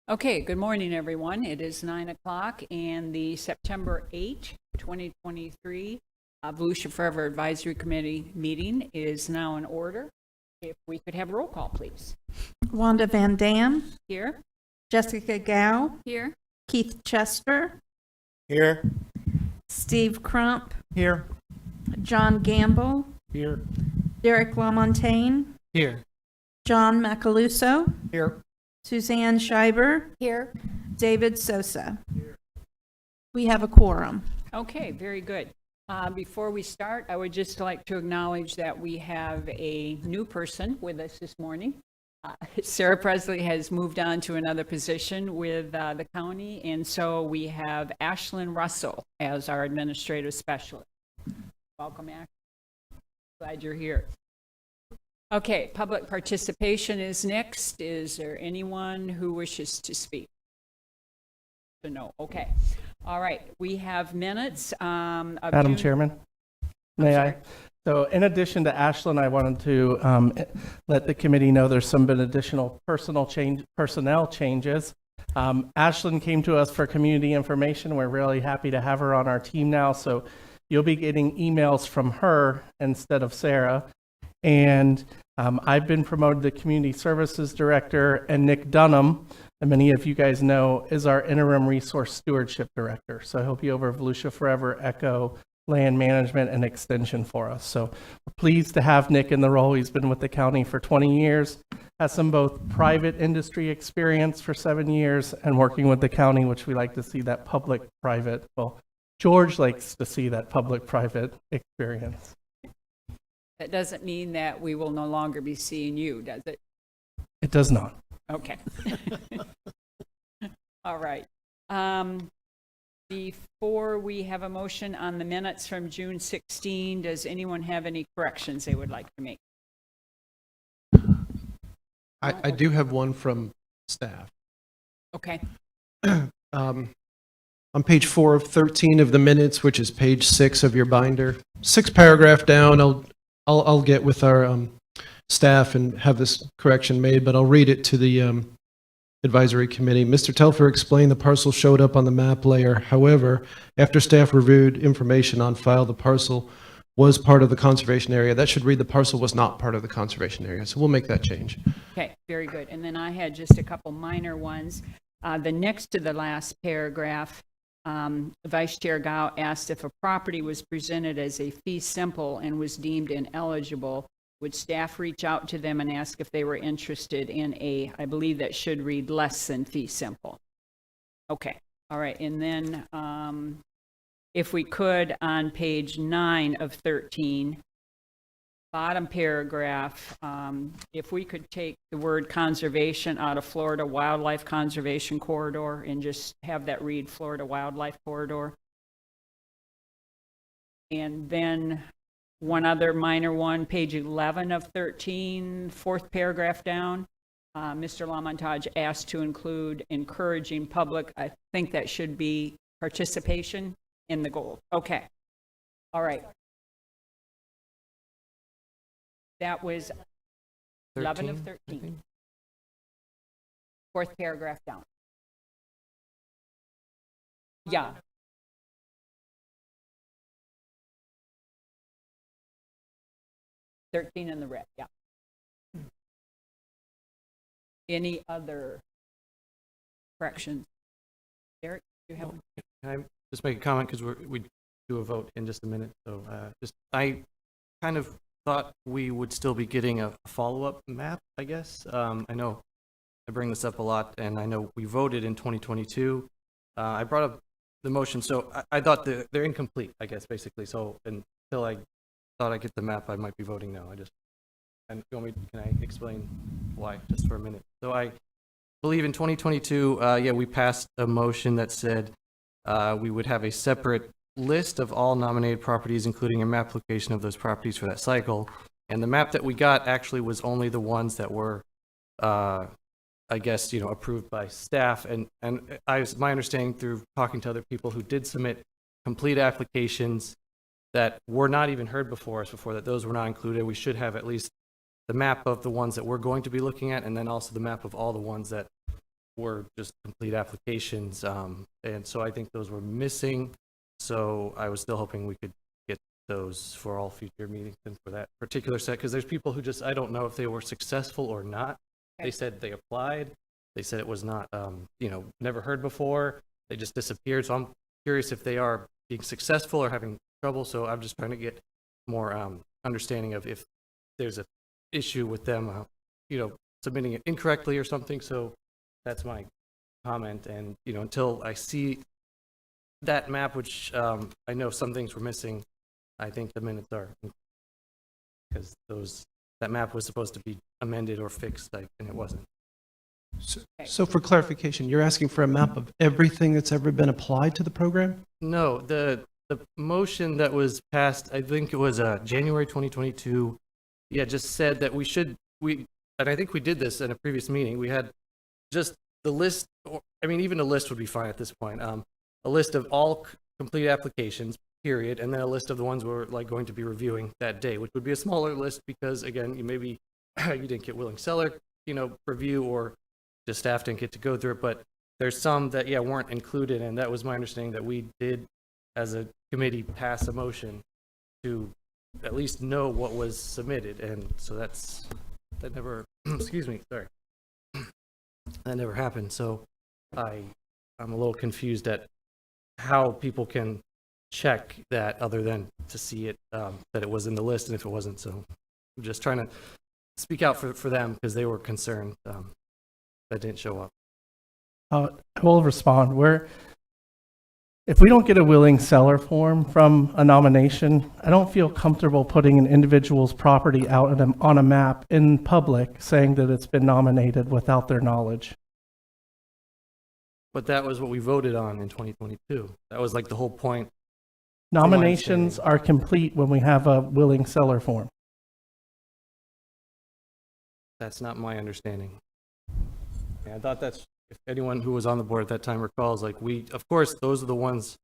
Okay, good morning, everyone. It is 9 o'clock and the September 8, 2023 Volusia Forever Advisory Committee meeting is now in order. If we could have a roll call, please. Wanda Van Dam, Here? Jessica Gow, Here. Keith Chester, Here. Steve Crump, Here. John Gamble, Here. Derek LaMontagne, Here. John Macaluso, Here. Suzanne Schreiber, Here. David Sosa. We have a quorum. Okay, very good. Before we start, I would just like to acknowledge that we have a new person with us this morning. Sarah Presley has moved on to another position with the county, and so we have Ashlyn Russell as our administrative specialist. Welcome, Ashlyn. Glad you're here. Okay, public participation is next. Is there anyone who wishes to speak? No. Okay. All right. We have minutes. Of Madam June- Chairman, I'm may sorry. I? So in addition to Ashlyn, I wanted to let the committee know there's some been additional personnel changes. Ashlyn came to us for community information. We're really happy to have her on our team now. So you'll be getting emails from her instead of Sarah. And I've been promoted to Community Services Director, and Nick Dunham, and many of you guys know, is our Interim Resource Stewardship Director. So he'll be over Volusia Forever, Echo, Land Management, and Extension for us. So we're pleased to have Nick in the role. He's been with the county for 20 years, has some both private industry experience for 7 years, and working with the county, which we like to see that public-private. Well, George likes to see that public-private experience. That doesn't mean that we will no longer be seeing you, does it? It does not. Okay. All right. Before we have a motion on the minutes from June 16, does anyone have any corrections they would like to make? I do have one from staff. Okay. On page 4 of 13 of the minutes, which is page 6 of your binder, 6 paragraph down, I'll get with our staff and have this correction made, but I'll read it to the advisory committee. Mr. Telfer explained the parcel showed up on the map layer. However, after staff reviewed information on file, the parcel was part of the conservation area. That should read the parcel was not part of the conservation area. So we'll make that change. Okay, very good. And then I had just a couple minor ones. The next to the last paragraph, Vice Chair Gao asked if a property was presented as a fee simple and was deemed ineligible, would staff reach out to them and ask if they were interested in I believe that should read less than fee simple. Okay, all right. And then if we could, on page 9 of 13, bottom paragraph, if we could take the word conservation out of Florida Wildlife Conservation Corridor and just have that read Florida Wildlife Corridor. And then one other minor one, page 11 of 13, fourth paragraph down, Mr. LaMontagne asked to include encouraging public. I think that should be participation in the goal. Okay. All right. That was 11 of 13. Fourth paragraph down. Yeah. "13 in the red, yeah. Any other corrections? Derek, do you have? Can I just make a comment, because we do a vote in just a minute? So I kind of thought we would still be getting a follow-up map, I guess. I know I bring this up a lot, and I know we voted in 2022. I brought up the motion, so I thought they're incomplete, I guess, basically. So until I thought I'd get the map, I might be voting no. Can I explain why, just for a minute? So I believe in 2022, we passed a motion that said we would have a separate list of all nominated properties, including a map location of those properties for that cycle. And the map that we got actually was only the ones that were, I guess, approved by staff. And my understanding through talking to other people who did submit complete applications that were not even heard before us before, that those were not included. We should have at least the map of the ones that we're going to be looking at, and then also the map of all the ones that were just complete applications. And so I think those were missing. So I was still hoping we could get those for all future meetings and for that particular set, because there's people who just, I don't know if they were successful or not. Okay. They said they applied. They said it was not, never heard before. They just disappeared. So I'm curious if they are being successful or having trouble. So I'm just trying to get more understanding of if there's a issue with them, submitting it incorrectly or something. So that's my comment. And, until I see that map, which I know some things were missing, I think the minutes are, because that map was supposed to be amended or fixed, and it wasn't. So for clarification, you're asking for a map of everything that's ever been applied to the program? No, the motion that was passed, I think it was January 2022, just said that and I think we did this in a previous meeting, we had just the list, even a list would be fine at this point, a list of all complete applications, period, and then a list of the ones we're going to be reviewing that day, which would be a smaller list because, again, you didn't get willing seller, review, or the staff didn't get to go through it, but there's some that, weren't included, and that was my understanding that we did, as a committee, pass a motion to at least know what was submitted, and so that never, excuse me, sorry, that never happened, so I'm a little confused at how people can check that other than to see it, that it was in the list, and if it wasn't, so I'm just trying to speak out for them, because they were concerned that didn't show up. I will respond. If we don't get a willing seller form from a nomination, I don't feel comfortable putting an individual's property out on a map in public saying that it's been nominated without their knowledge. But that was what we voted on in 2022. That was the whole point. Nominations are complete when we have a willing seller form. That's not my understanding. I thought that's, if anyone who was on the board at that time recalls, of course, those are the ones,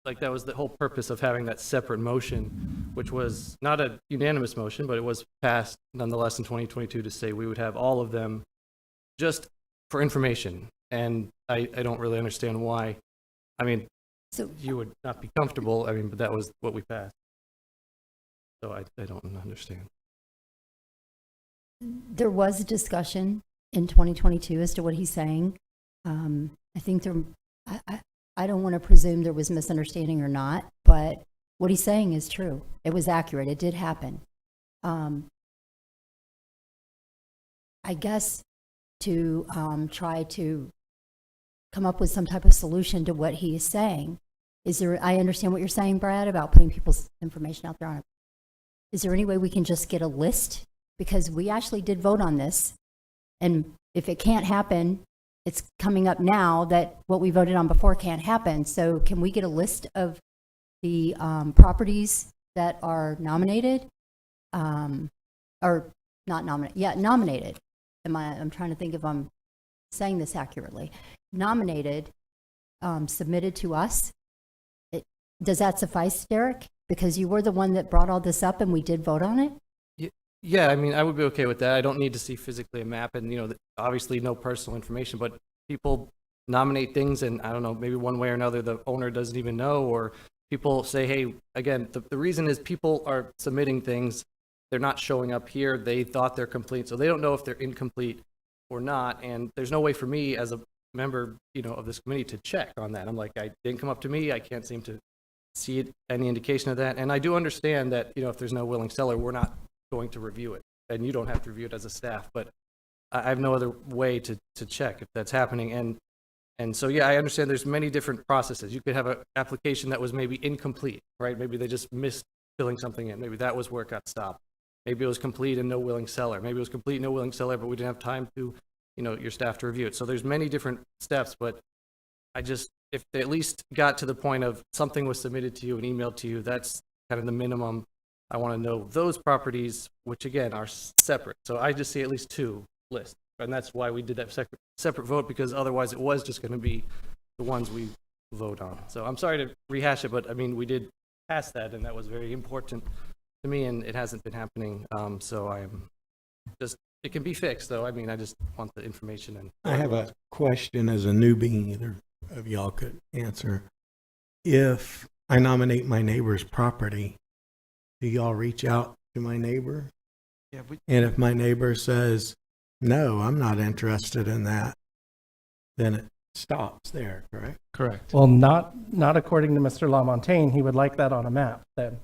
that was the whole purpose of having that separate motion, which was not a unanimous motion, but it was passed nonetheless in 2022 to say we would have all of them just for information. And I don't really understand why. So You would not be comfortable, but that was what we passed. So I don't understand. there was a discussion in 2022 as to what he's saying. I think I don't want to presume there was misunderstanding or not, but what he's saying is true. It was accurate. It did happen. I guess to try to come up with some type of solution to what he is saying. I understand what you're saying, Brad, about putting people's information out there on it. Is there any way we can just get a list? Because we actually did vote on this. And if it can't happen, it's coming up now that what we voted on before can't happen. So can we get a list of the properties that are nominated? Or not nominated? Yeah, nominated. I'm trying to think if I'm saying this accurately. Nominated, submitted to us. Does that suffice, Derek? Because you were the one that brought all this up and we did vote on it? Yeah, I would be okay with that. I don't need to see physically a map and, obviously no personal information, but people nominate things and I don't know, maybe one way or another, the owner doesn't even know, or people say, hey, again, the reason is people are submitting things. They're not showing up here. They thought they're complete. So they don't know if they're incomplete or not. And there's no way for me as a member, of this committee to check on that. I'm like, I didn't come up to me. I can't seem to see any indication of that. And I do understand that, if there's no willing seller, we're not going to review it, and you don't have to review it as a staff, but I have no other way to check if that's happening. And so, yeah, I understand there's many different processes. You could have an application that was maybe incomplete, right? Maybe they just missed filling something in. Maybe that was where it got stopped. Maybe it was complete and no willing seller. Maybe it was complete, no willing seller, but we didn't have time to, your staff to review it. So there's many different steps, but if they at least got to the point of something was submitted to you and emailed to you, that's kind of the minimum. I want to know those properties, which again are separate. So I just see at least two lists. And that's why we did that separate vote, because otherwise it was just going to be the ones we vote on. So I'm sorry to rehash it, but we did pass that, and that was very important to me, and it hasn't been happening. So I am just it can be fixed, though. I mean, I just want the information and. I have a question as a newbie, either of y'all could answer. If I nominate my neighbor's property, do y'all reach out to my neighbor? Yeah, And if my neighbor says, no, I'm not interested in that, then it stops there, correct? correct. Well, not according to Mr. LaMontagne. He would like that on a map then.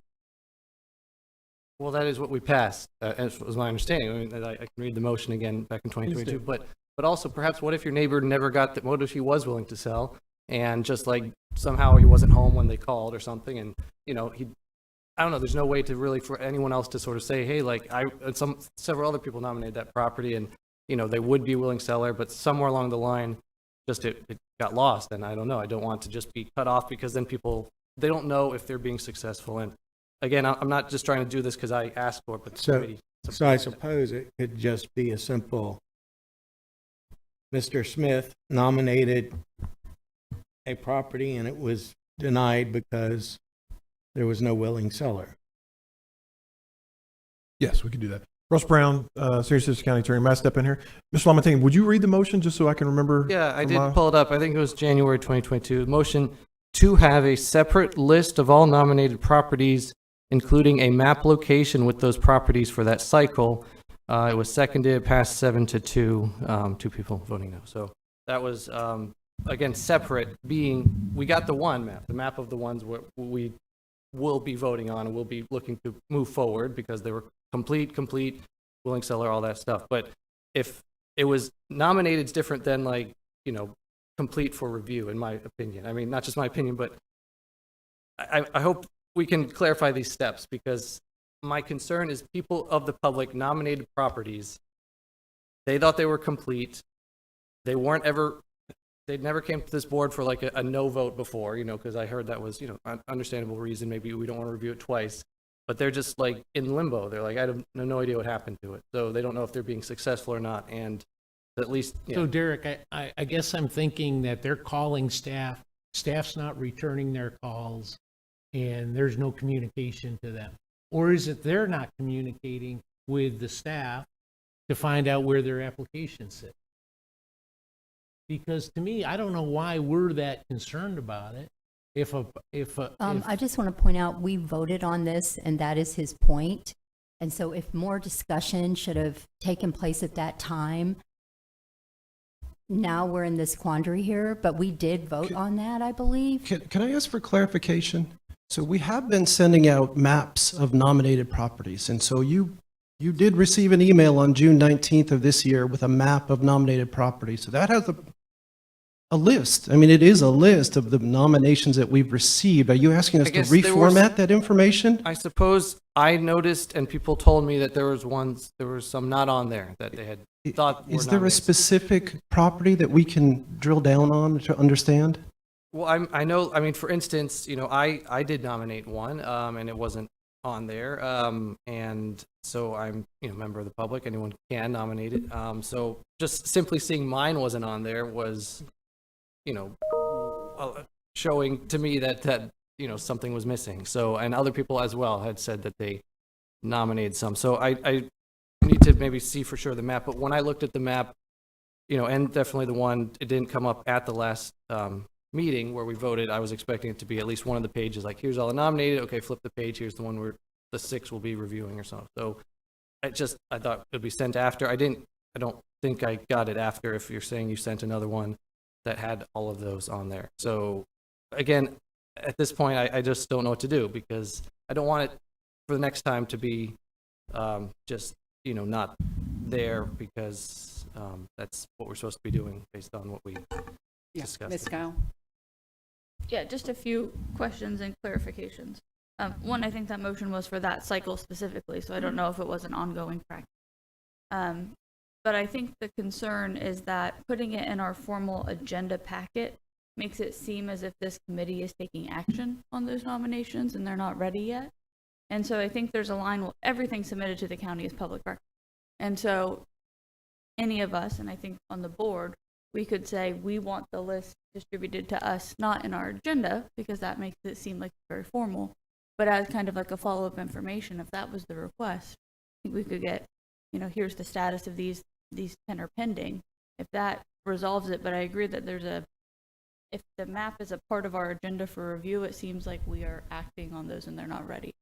Well, that is what we passed, as was my understanding. I mean, I can read the motion again back in 2022. do. But also, perhaps, what if your neighbor never got that? What if he was willing to sell, and just like somehow he wasn't home when they called or something, and I don't know. There's no way to really for anyone else to sort of say, hey, like several other people nominated that property, and they would be a willing seller, but somewhere along the line, just it got lost, and I don't know. I don't want to just be cut off because then they don't know if they're being successful. And again, I'm not just trying to do this because I asked for it, but the committee. So I suppose it could just be a simple, Mr. Smith nominated a property and it was denied because there was no willing seller. Yes, we can do that. Russ Brown, Sirius County Attorney. May I step in here? Mr. LaMontagne, would you read the motion just so I can remember? Yeah, I from did my- pull it up. I think it was January 2022. Motion to have a separate list of all nominated properties, including a map location with those properties for that cycle. It was seconded, passed 7-2, 2 people voting no. So that was, again, separate, we got the map of the ones where we will be voting on and we'll be looking to move forward because they were complete, willing seller, all that stuff. But if it was nominated, it's different than complete for review, in my opinion. I mean, not just my opinion, but I hope we can clarify these steps because my concern is people of the public nominated properties. They thought they were complete. They never came to this board for like a no vote before, because I heard that was, an understandable reason. Maybe we don't want to review it twice, but they're just like in limbo. They're like, I have no idea what happened to it. So they don't know if they're being successful or not. And at least, So Derek, I guess I'm thinking that they're calling staff's not returning their calls, and there's no communication to them. Or is it they're not communicating with the staff to find out where their application sits? Because to me, I don't know why we're that concerned about it. I just want to point out, we voted on this, and that is his point. And so if more discussion should have taken place at that time, now we're in this quandary here, but we did vote on that, I believe. Can I ask for clarification? So we have been sending out maps of nominated properties, and so you did receive an email on June 19th of this year with a map of nominated properties. So that has a list. I mean, it is a list of the nominations that we've received. Are you asking us I to guess there was- reformat that information? I suppose I noticed and people told me that there was some not on there that they had thought were Is there a nominated. specific property that we can drill down on to understand? Well, I know, I mean, for instance, I did nominate one, and it wasn't on there. And so I'm, a member of the public, anyone can nominate it. So just simply seeing mine wasn't on there was, showing to me that something was missing. So, and other people as well had said that they nominated some. So I need to maybe see for sure the map, but when I looked at the map, and definitely the one, it didn't come up at the last, meeting where we voted. I was expecting it to be at least one of the pages, like here's all the nominated. Okay, flip the page. Here's the one where the 6 will be reviewing or something. So I thought it'd be sent after. I don't think I got it after if you're saying you sent another one that had all of those on there. So again, at this point, I just don't know what to do because I don't want it for the next time to be just, not there because that's what we're supposed to be doing based on what we discussed. Ms. Kyle? Yeah, just a few questions and clarifications. One, I think that motion was for that cycle specifically, so I don't know if it was an ongoing practice. But I think the concern is that putting it in our formal agenda packet makes it seem as if this committee is taking action on those nominations and they're not ready yet. And so I think there's a line, well, everything submitted to the county is public record. And so any of us, and I think on the board, we could say we want the list distributed to us, not in our agenda, because that makes it seem like it's very formal, but as kind of like a follow-up information, if that was the request. I think we could get, you know, here's the status of these 10 are pending, if that resolves it. But I agree that if the map is a part of our agenda for review, it seems like we are acting on those and they're not ready.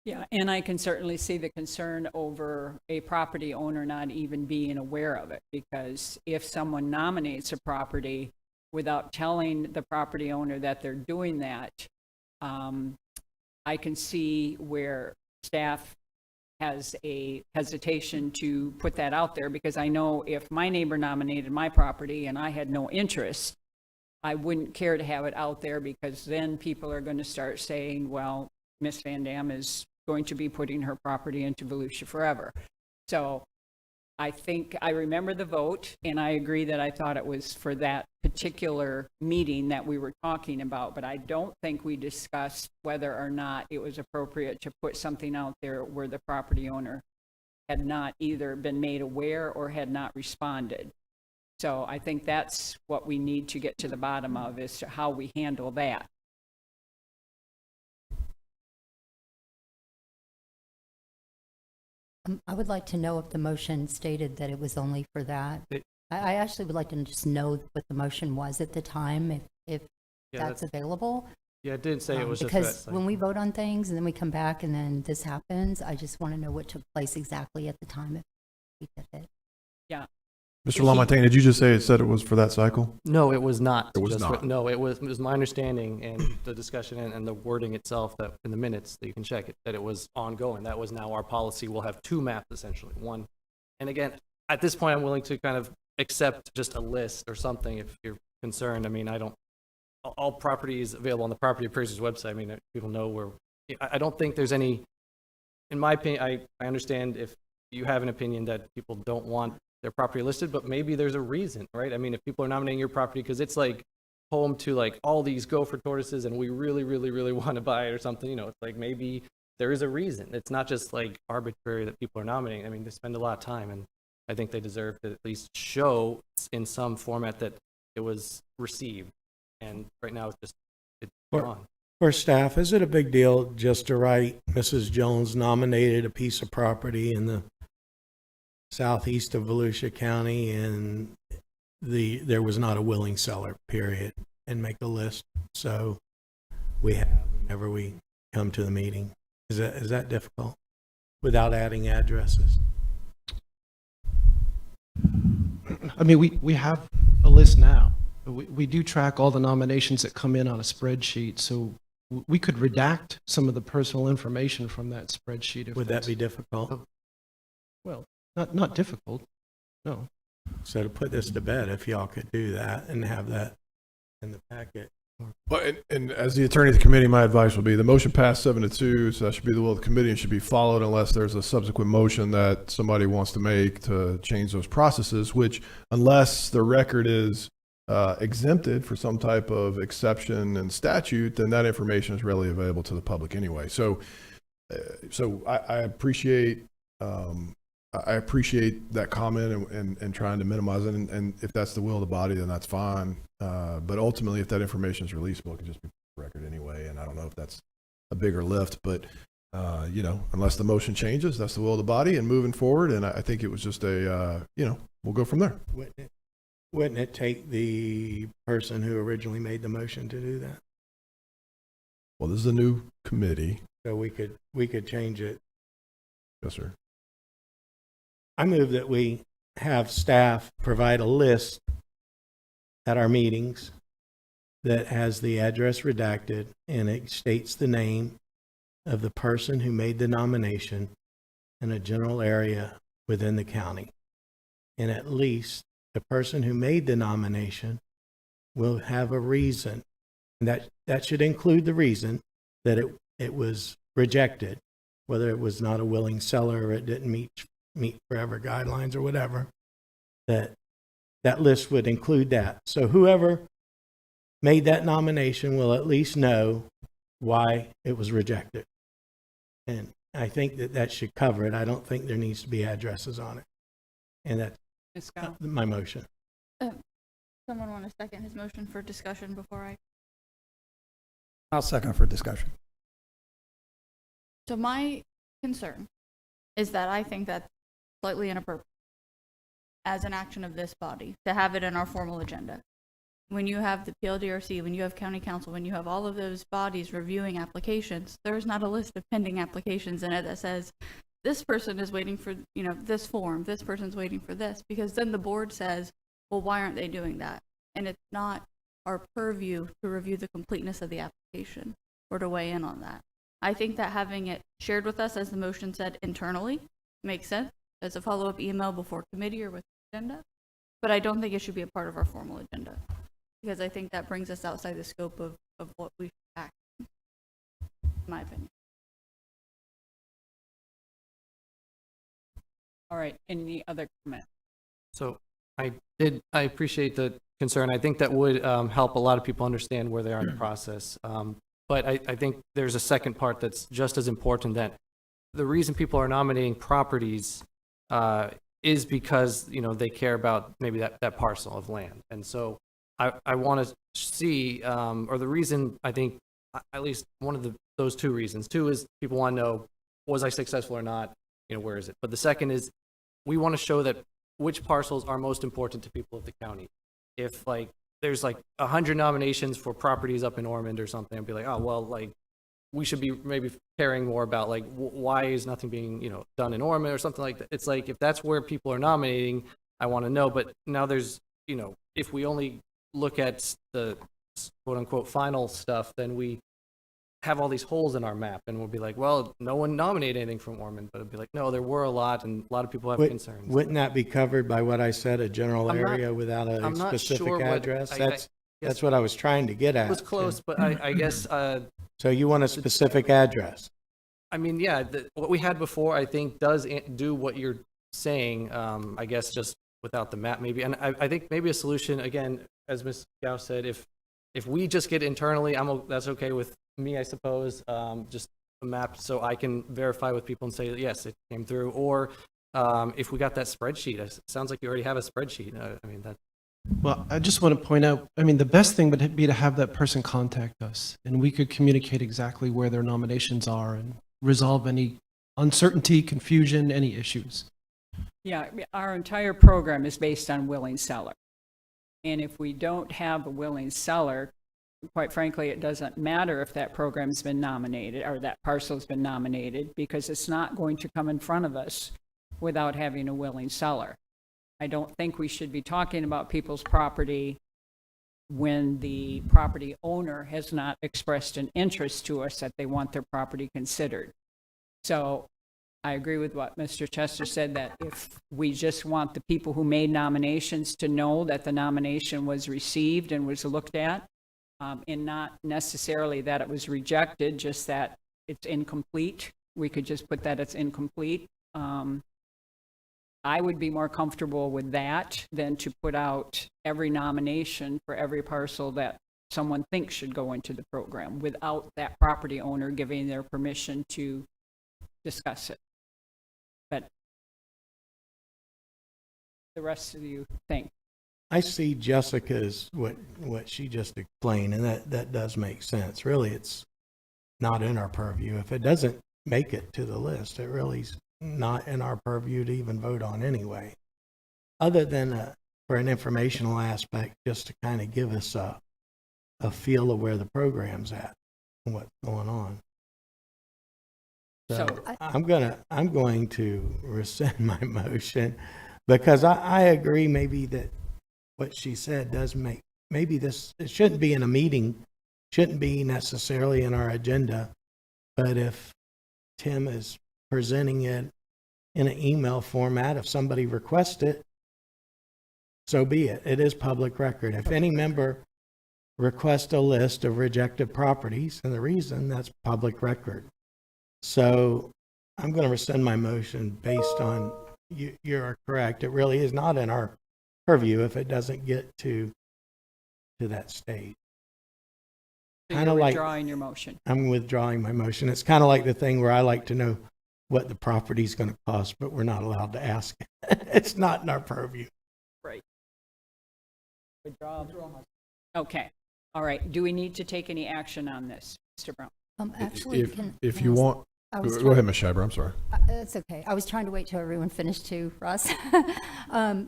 Yeah, and I can certainly see the concern over a property owner not even being aware of it, because if someone nominates a property without telling the property owner that they're doing that, I can see where staff has a hesitation to put that out there, because I know if my neighbor nominated my property and I had no interest, I wouldn't care to have it out there, because then people are going to start saying, well, Miss Van Dam is going to be putting her property into Volusia forever. So I think I remember the vote, and I agree that I thought it was for that particular meeting that we were talking about, but I don't think we discussed whether or not it was appropriate to put something out there where the property owner had not either been made aware or had not responded. So I think that's what we need to get to the bottom of, is how we handle that. I would like to know if the motion stated that it was only for that. I actually would like to just know what the motion was at the time, if Yeah, that's available. Yeah, it did say it was just for that Because site. when we vote on things and then we come back and then this happens, I just want to know what took place exactly at the time if we did it. Yeah. Mr. LaMontagne, did you just say it said it was for that cycle? No, it was not. It was just not. No, it was my understanding, and the discussion and the wording itself, that in the minutes that you can check it, that it was ongoing. That was now our policy. We'll have two maps essentially. One, and again, at this point, I'm willing to kind of accept just a list or something if you're concerned. I mean, all properties available on the property appraiser's website. I mean, people know where. I don't think there's any, in my opinion, I understand if you have an opinion that people don't want their property listed, but maybe there's a reason, right? I mean, if people are nominating your property because it's like home to like all these gopher tortoises and we really, really, really want to buy it or something, it's like maybe there is a reason. It's not just like arbitrary that people are nominating. I mean, they spend a lot of time, and I think they deserve to at least show in some format that it was received. And right now it's gone. For staff, is it a big deal just to write Mrs. Jones nominated a piece of property in the southeast of Volusia County and there was not a willing seller, period, and make a list so we have whenever we come to the meeting? Is that difficult without adding addresses? I mean, we have a list now. We do track all the nominations that come in on a spreadsheet, so we could redact some of the personal information from that spreadsheet. Would that be difficult? Well, not difficult, no. So to put this to bed, if y'all could do that and have that in the packet. Well, and as the attorney of the committee, my advice would be the motion passed 7-2, so that should be the will of the committee and should be followed unless there's a subsequent motion that somebody wants to make to change those processes, which unless the record is exempted for some type of exception and statute, then that information is readily available to the public anyway. So I appreciate that comment and trying to minimize it. And if that's the will of the body, then that's fine. But ultimately, if that information is releasable, it can just be record anyway. And I don't know if that's a bigger lift, but unless the motion changes, that's the will of the body and moving forward. And I think it was just we'll go from there. Wouldn't it take the person who originally made the motion to do that? Well, this is a new committee. So we could change it. Yes, sir. I move that we have staff provide a list at our meetings that has the address redacted and it states the name of the person who made the nomination in a general area within the county. And at least the person who made the nomination will have a reason. And that should include the reason that it was rejected, whether it was not a willing seller or it didn't meet forever guidelines or whatever, that list would include that. So whoever made that nomination will at least know why it was rejected. And I think that should cover it. I don't think there needs to be addresses on it. And that's my motion. Someone want to second his motion for discussion before I? I'll second for discussion. So my concern is that I think that slightly inappropriate as an action of this body to have it in our formal agenda. When you have the PLDRC, when you have county council, when you have all of those bodies reviewing applications, there's not a list of pending applications in it that says, this person is waiting for, this form, this person's waiting for this, because then the board says, well, why aren't they doing that? And it's not our purview to review the completeness of the application or to weigh in on that. I think that having it shared with us, as the motion said, internally makes sense as a follow-up email before committee or with the agenda, but I don't think it should be a part of our formal agenda, because I think that brings us outside the scope of what we should act, in my opinion. All right, any other comment? So I appreciate the concern. I think that would help a lot of people understand where they are in the process. But I think there's a second part that's just as important, that the reason people are nominating properties is because, they care about maybe that parcel of land. And so I want to see, or the reason, I think, at least one of those two reasons. Two is people want to know, was I successful or not? Where is it? But the second is, we want to show that which parcels are most important to people of the county. If there's 100 nominations for properties up in Ormond or something, I'd be like, oh, well, we should be maybe caring more about why is nothing being, done in Ormond or something like that. It's if that's where people are nominating, I want to know. But now there's, if we only look at the quote unquote final stuff, then we have all these holes in our map, and we'll be like, well, no one nominated anything from Ormond, but it'd be like, no, there were a lot, and a lot of people have concerns. Wouldn't that be covered by what I said, a general I'm not- area without a I'm not specific sure what- address? I That's guess what I was trying to get at. It was close, but I guess, So you want a specific address? I mean, yeah, what we had before, I think, does do what you're saying, I guess, just without the map, maybe. And I think maybe a solution, again, as Ms. Gao said, if we just get internally, that's okay with me, I suppose, just a map so I can verify with people and say, yes, it came through. Or if we got that spreadsheet, it sounds like you already have a spreadsheet. Well, I just want to point out, the best thing would be to have that person contact us, and we could communicate exactly where their nominations are and resolve any uncertainty, confusion, any issues. Yeah, our entire program is based on willing seller. And if we don't have a willing seller, quite frankly, it doesn't matter if that program's been nominated or that parcel's been nominated, because it's not going to come in front of us without having a willing seller. I don't think we should be talking about people's property when the property owner has not expressed an interest to us that they want their property considered. So I agree with what Mr. Chester said, that if we just want the people who made nominations to know that the nomination was received and was looked at, and not necessarily that it was rejected, just that it's incomplete, we could just put that it's incomplete. I would be more comfortable with that than to put out every nomination for every parcel that someone thinks should go into the program without that property owner giving their permission to discuss it. But the rest of you think. I see Jessica's, what she just explained, and that does make sense. Really, it's not in our purview. If it doesn't make it to the list, it really's not in our purview to even vote on anyway, other than for an informational aspect, just to kind of give us a feel of where the program's at and what's going on. So I'm going to rescind my motion, because I agree maybe that what she said does make, maybe this, it shouldn't be in a meeting, shouldn't be necessarily in our agenda, but if Tim is presenting it in an email format, if somebody requests it, so be it. It is public record. If any member requests a list of rejected properties and the reason, that's public record. So I'm going to rescind my motion based on, you are correct. It really is not in our purview if it doesn't get to that stage. So you're withdrawing your motion. I'm withdrawing my motion. It's kind of like the thing where I like to know what the property is going to cost, but we're not allowed to ask. It's not in our purview. Right. Withdraw. Okay. All right. Do we need to take any action on this, Mr. Brown? Actually, If you want, I was Go ahead, Ms. Schreiber, I'm sorry. That's okay. I was trying to wait till everyone finished too, Russ. At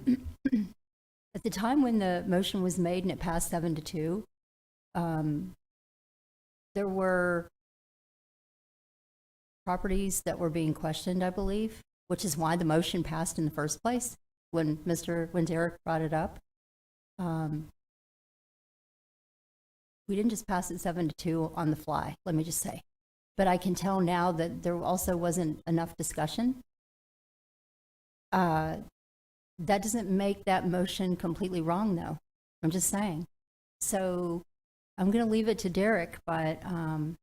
the time when the motion was made and it passed 7-2, there were properties that were being questioned, I believe, which is why the motion passed in the first place when Derek brought it up. We didn't just pass it 7-2 on the fly, let me just say. But I can tell now that there also wasn't enough discussion. That doesn't make that motion completely wrong, though. I'm just saying. So I'm going to leave it to Derek, but the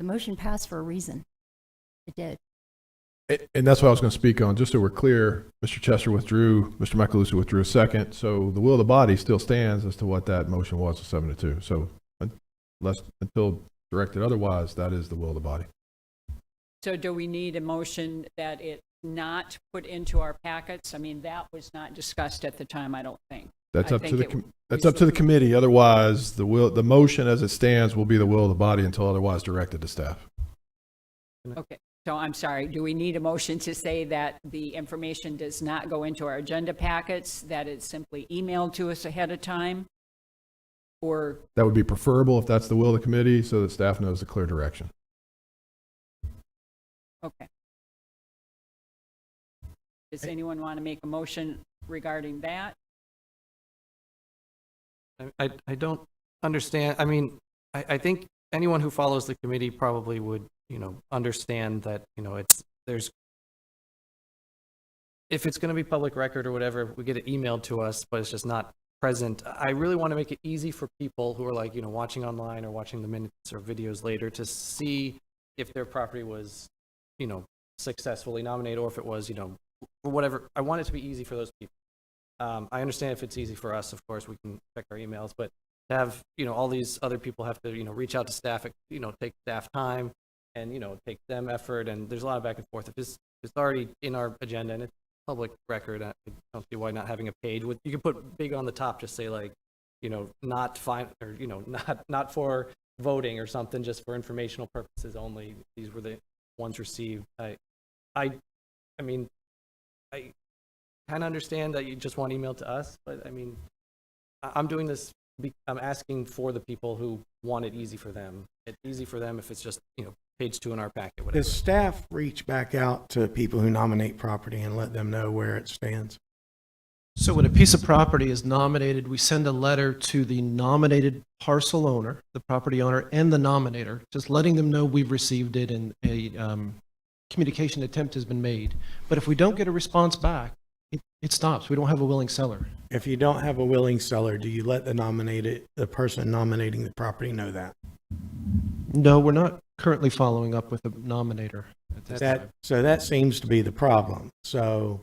motion passed for a reason. It did. And that's what I was going to speak on. Just so we're clear, Mr. Chester withdrew, Mr. Macaluso withdrew a second. So the will of the body still stands as to what that motion was, 7-2. So until directed otherwise, that is the will of the body. So do we need a motion that it not put into our packets? I mean, that was not discussed at the time, I don't think. That's I up to think the that's up to the committee. Otherwise, the motion as it stands will be the will of the body until otherwise directed to staff. Okay, so I'm sorry, do we need a motion to say that the information does not go into our agenda packets, that it's simply emailed to us ahead of time? Or, That would be preferable if that's the will of the committee, so that staff knows the clear direction. okay. Does anyone want to make a motion regarding that? I don't understand. I mean, I think anyone who follows the committee probably would, understand that, if it's going to be public record or whatever, we get it emailed to us, but it's just not present. I really want to make it easy for people who are like, watching online or watching the minutes or videos later to see if their property was, successfully nominated or if it was, or whatever. I want it to be easy for those people. I understand if it's easy for us, of course, we can check our emails, but to have, all these other people have to, reach out to staff, take staff time and, take them effort. And there's a lot of back and forth. If it's already in our agenda and it's public record, I don't see why not having a page with, you can put big on the top, just say like, not fine, or, not for voting or something, just for informational purposes only. These were the ones received. I mean, I kind of understand that you just want emailed to us, but I mean, I'm doing this, I'm asking for the people who want it easy for them. It's easy for them if it's just, page 2 in our packet, whatever. Does staff reach back out to people who nominate property and let them know where it stands? So when a piece of property is nominated, we send a letter to the nominated parcel owner, the property owner, and the nominator, just letting them know we've received it and a communication attempt has been made. But if we don't get a response back, it stops. We don't have a willing seller. If you don't have a willing seller, do you let the person nominating the property know that? No, we're not currently following up with a nominator at this time. So that seems to be the problem. So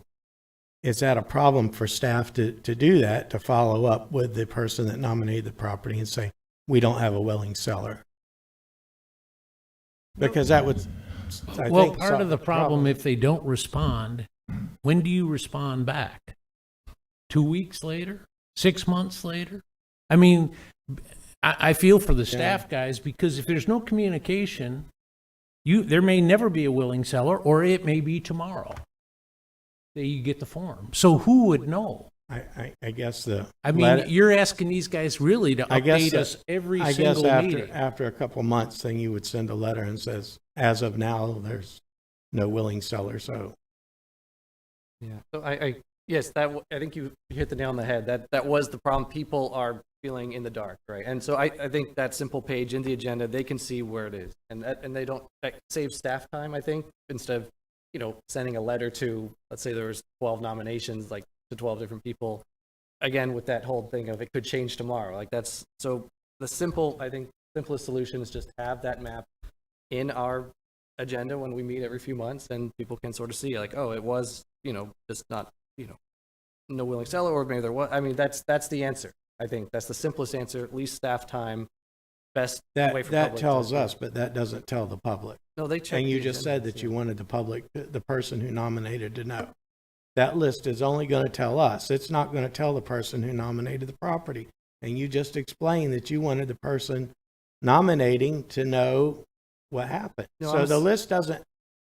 is that a problem for staff to do that, to follow up with the person that nominated the property and say, we don't have a willing seller? Because that would, I Well, think, part solve of the problem, if they don't respond, when do you respond back? 2 weeks later? 6 months later? I mean, I feel for the staff guys, because if there's no communication, there may never be a willing seller, or it may be tomorrow that you get the form. So who would know? I guess you're asking these guys really to update us every single meeting. After a couple months, then you would send a letter and says, as of now, there's no willing seller. So Yeah. So yes, I think you hit the nail on the head. That was the problem. People are feeling in the dark, right? And so I think that simple page in the agenda, they can see where it is, and they don't, that saves staff time, I think, instead of sending a letter to, let's say there was 12 nominations, like to 12 different people. Again, with that whole thing of it could change tomorrow. Like that's so the simplest solution is just have that map in our agenda when we meet every few months, and people can sort of see like, oh, it was just not no willing seller, or maybe there was. I mean, that's the answer. I think that's the simplest answer. At least staff time, best way for that public tells to, us, but that doesn't tell the public. No, they check. And you the just said agendas, that yeah. you wanted the person who nominated to know. That list is only going to tell us. It's not going to tell the person who nominated the property. And you just explained that you wanted the person nominating to know what happened. No, So the list doesn't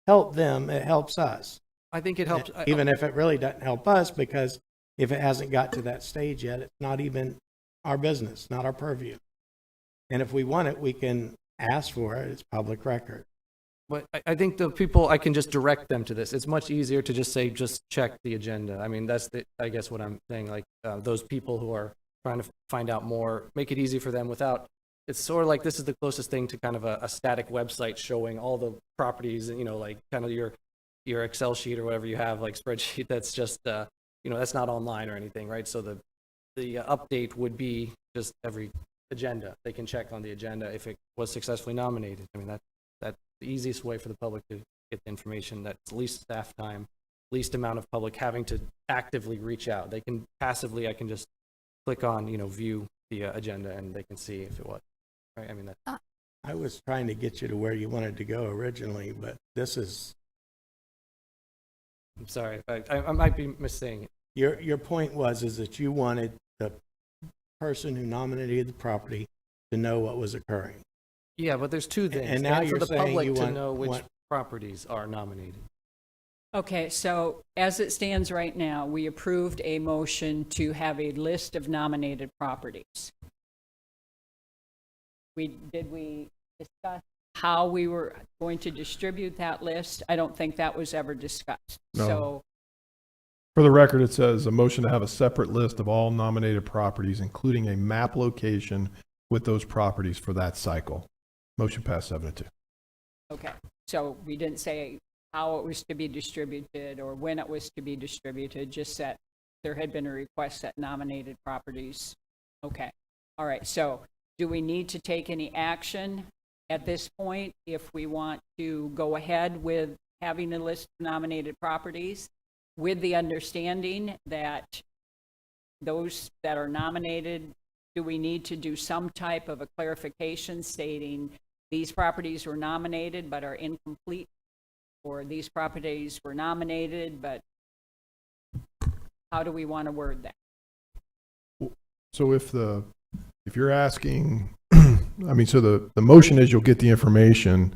help them, it helps us. I think it helps. Even if it really doesn't help us, because if it hasn't got to that stage yet, it's not even our business, not our purview. And if we want it, we can ask for it. It's public record. But I think the people, I can just direct them to this. It's much easier to just say, just check the agenda. I mean, that's I guess what I'm saying, like, those people who are trying to find out more, make it easy for them without, it's sort of like, this is the closest thing to kind of a static website showing all the properties, and, you know, like kind of your Excel sheet or whatever you have, like spreadsheet, that's just, you know, that's not online or anything, right? So the update would be just every agenda. They can check on the agenda if it was successfully nominated. I mean, that's the easiest way for the public to get the information. That's least staff time, least amount of public having to actively reach out. They can passively, I can just click on, you know, view the agenda, and they can see if it was, right? I mean, that. I was trying to get you to where you wanted to go originally, but this is, I'm sorry, I might be missaying it. your point is that you wanted the person who nominated the property to know what was occurring. Yeah, but there's two things. And now for you're the saying public you to want- know which want- properties are nominated. Okay, so as it stands right now, we approved a motion to have a list of nominated properties. Did we discuss how we were going to distribute that list? I don't think that was ever discussed. No. So, For the record, it says a motion to have a separate list of all nominated properties, including a map location with those properties for that cycle. Motion passed 7-2. okay, so we didn't say how it was to be distributed or when it was to be distributed, just that there had been a request that nominated properties. Okay, all right, so do we need to take any action at this point if we want to go ahead with having a list of nominated properties with the understanding that those that are nominated, do we need to do some type of a clarification stating these properties were nominated but are incomplete, or these properties were nominated, but how do we want to word that? So if you're asking, I mean, so the motion is you'll get the information.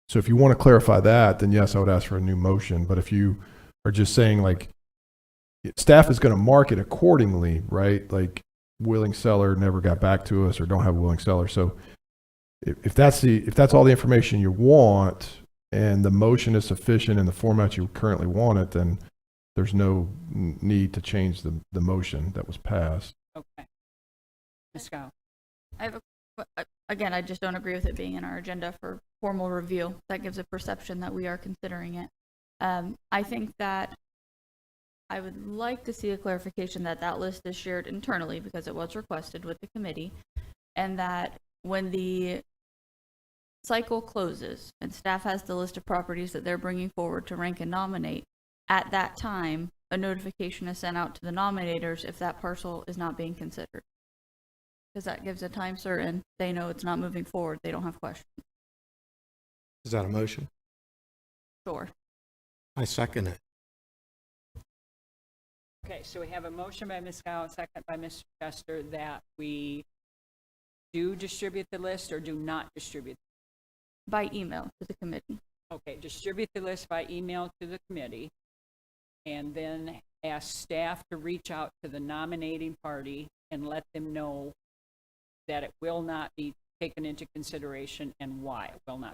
So if you want to clarify that, then yes, I would ask for a new motion. But if you are just saying like, staff is going to mark it accordingly, right? Like willing seller never got back to us or don't have a willing seller. So if that's all the information you want and the motion is sufficient in the format you currently want it, then there's no need to change the motion that was passed. Okay. Ms. Scott? I have again, I just don't agree with it being in our agenda for formal review. That gives a perception that we are considering it. I think that I would like to see a clarification that that list is shared internally because it was requested with the committee, and that when the cycle closes and staff has the list of properties that they're bringing forward to rank and nominate, at that time, a notification is sent out to the nominators if that parcel is not being considered. Because that gives a time certain, they know it's not moving forward, they don't have questions. Is that a motion? Sure. I second it. Okay, so we have a motion by Ms. Gow, a second by Mr. Chester, that we do distribute the list or do not distribute? By email to the committee. Okay, distribute the list by email to the committee, and then ask staff to reach out to the nominating party and let them know that it will not be taken into consideration and why it will not.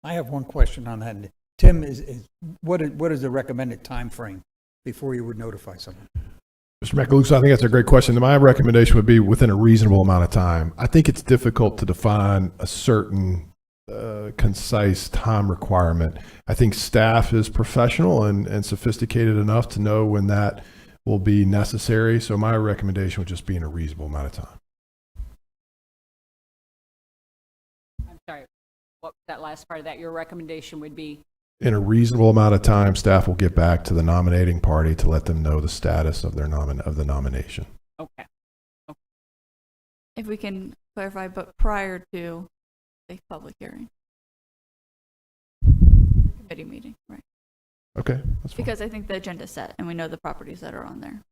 I have one question on that. Tim, what is the recommended time frame before you would notify someone? Mr. Macaluso, I think that's a great question. My recommendation would be within a reasonable amount of time. I think it's difficult to define a certain concise time requirement. I think staff is professional and sophisticated enough to know when that will be necessary. So my recommendation would just be in a reasonable amount of time. I'm sorry, what was that last part of that? Your recommendation would be? In a reasonable amount of time, staff will get back to the nominating party to let them know the status of their of the nomination. Okay. If we can clarify, but prior to the public hearing. Committee meeting, right? Okay, that's fine. Because I think the agenda's set and we know the properties that are on there.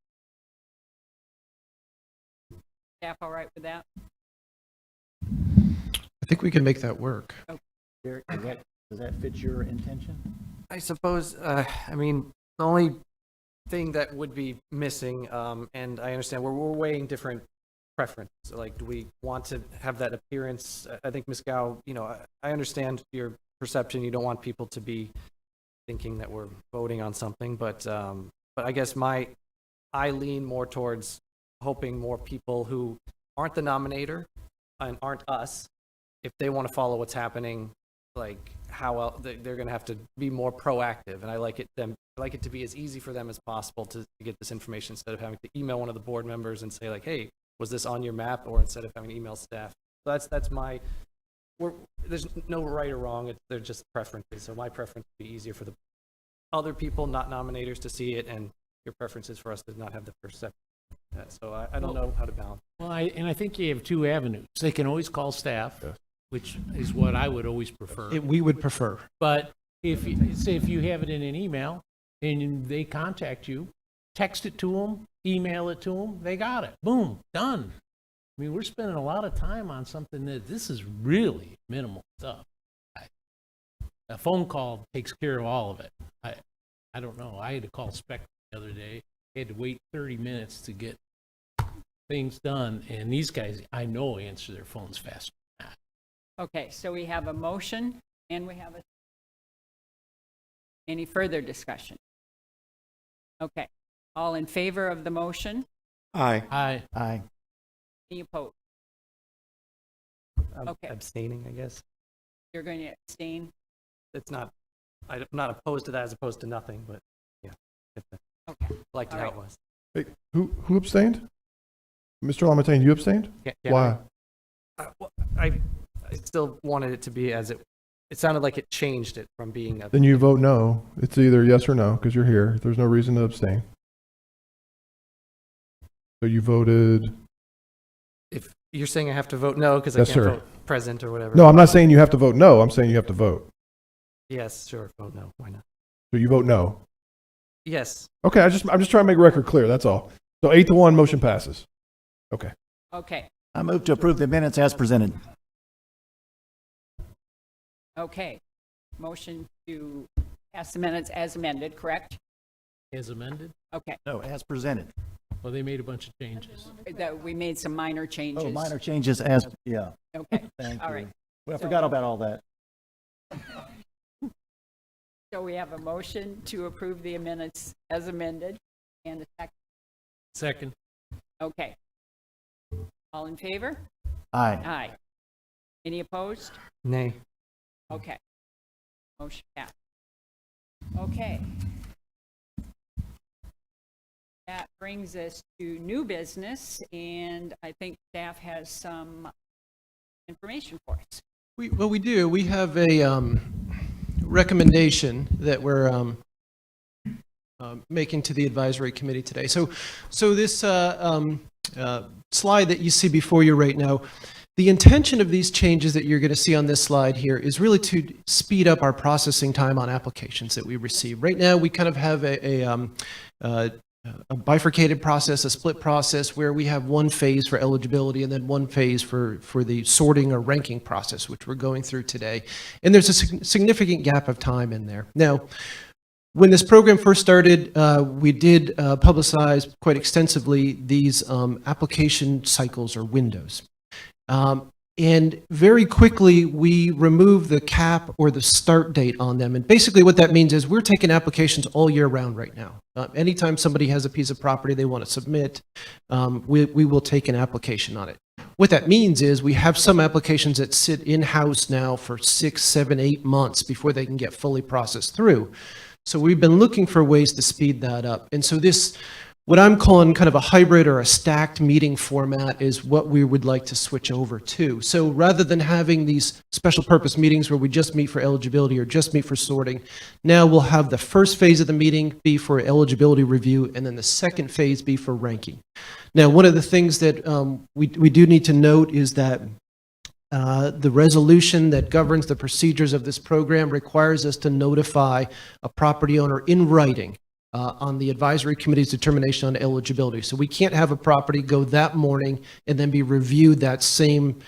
Staff all right with that? I think we can make that work. Derek, does that fit your intention? I suppose, I mean, the only thing that would be missing, and I understand we're weighing different preferences. Like, do we want to have that appearance? I think Ms. Gao, you know, I understand your perception. You don't want people to be thinking that we're voting on something, but I guess I lean more towards hoping more people who aren't the nominator and aren't us, if they want to follow what's happening, like how else, they're going to have to be more proactive. And I like it to be as easy for them as possible to get this information instead of having to email one of the board members and say like, hey, was this on your map? Or instead of having to email staff. So that's my, there's no right or wrong. They're just preferences. So my preference would be easier for the other people, not nominators, to see it, and your preference is for us to not have the perception. So I don't know how to balance. Well, I think you have two avenues. They can always call staff, Yes. which is what I would always prefer. We would prefer. But if you have it in an email and they contact you, text it to them, email it to them, they got it. Boom, done. I mean, we're spending a lot of time on something that this is really minimal stuff. A phone call takes care of all of it. I don't know. I had to call Spectrum the other day. I had to wait 30 minutes to get things done, and these guys, I know, answer their phones faster than that. Okay, so we have a motion and we have any further discussion? Okay, all in favor of the motion? Aye. Aye. Any opposed? I'm Okay. abstaining, I guess. You're going to abstain? I'm not opposed to that as opposed to nothing, but yeah, Okay. liked All how right. it was. Hey, who abstained? Mr. Lamontagne, you abstained? Why? I still wanted it to be as it sounded like it changed it from being a. Then you vote no. It's either yes or no, because you're here. There's no reason to abstain. So you voted, If you're saying I have to vote no because I Yes, can't sir. vote present or whatever. no, I'm not saying you have to vote no. I'm saying you have to vote. Yes, sure, vote no. Why not? So you vote no. Yes. Okay, I'm just trying to make record clear. That's all. So 8-1, motion passes. Okay. Okay, I move to approve the minutes as presented. okay. Motion to pass the minutes as amended, correct? As amended? Okay, No, as presented. Well, they made a bunch of changes. that we made some minor changes. Oh, minor changes as, yeah, Okay, thank all you. right. Well, I So- forgot about all that. So we have a motion to approve the minutes as amended and a second. Second. Okay. All in favor? Aye. Aye. Any opposed? Nay. Okay. Motion passed. Okay. That brings us to new business, and I think staff has some information for us. We do. We have a recommendation that we're making to the advisory committee today. So this slide that you see before you right now, the intention of these changes that you're going to see on this slide here is really to speed up our processing time on applications that we receive. Right now, we kind of have a bifurcated process, a split process, where we have one phase for eligibility and then one phase for the sorting or ranking process, which we're going through today. And there's a significant gap of time in there. Now, when this program first started, we did publicize quite extensively these application cycles or windows. And very quickly, we removed the cap or the start date on them. And basically what that means is we're taking applications all year round right now. Anytime somebody has a piece of property they want to submit, we will take an application on it. What that means is we have some applications that sit in-house now for 6, 7, 8 months before they can get fully processed through. So we've been looking for ways to speed that up. And so this, what I'm calling kind of a hybrid or a stacked meeting format, is what we would like to switch over to. So rather than having these special purpose meetings where we just meet for eligibility or just meet for sorting, now we'll have the first phase of the meeting be for eligibility review, and then the second phase be for ranking. Now, one of the things that we do need to note is that the resolution that governs the procedures of this program requires us to notify a property owner in writing on the advisory committee's determination on eligibility. So we can't have a property go that morning and then be reviewed that same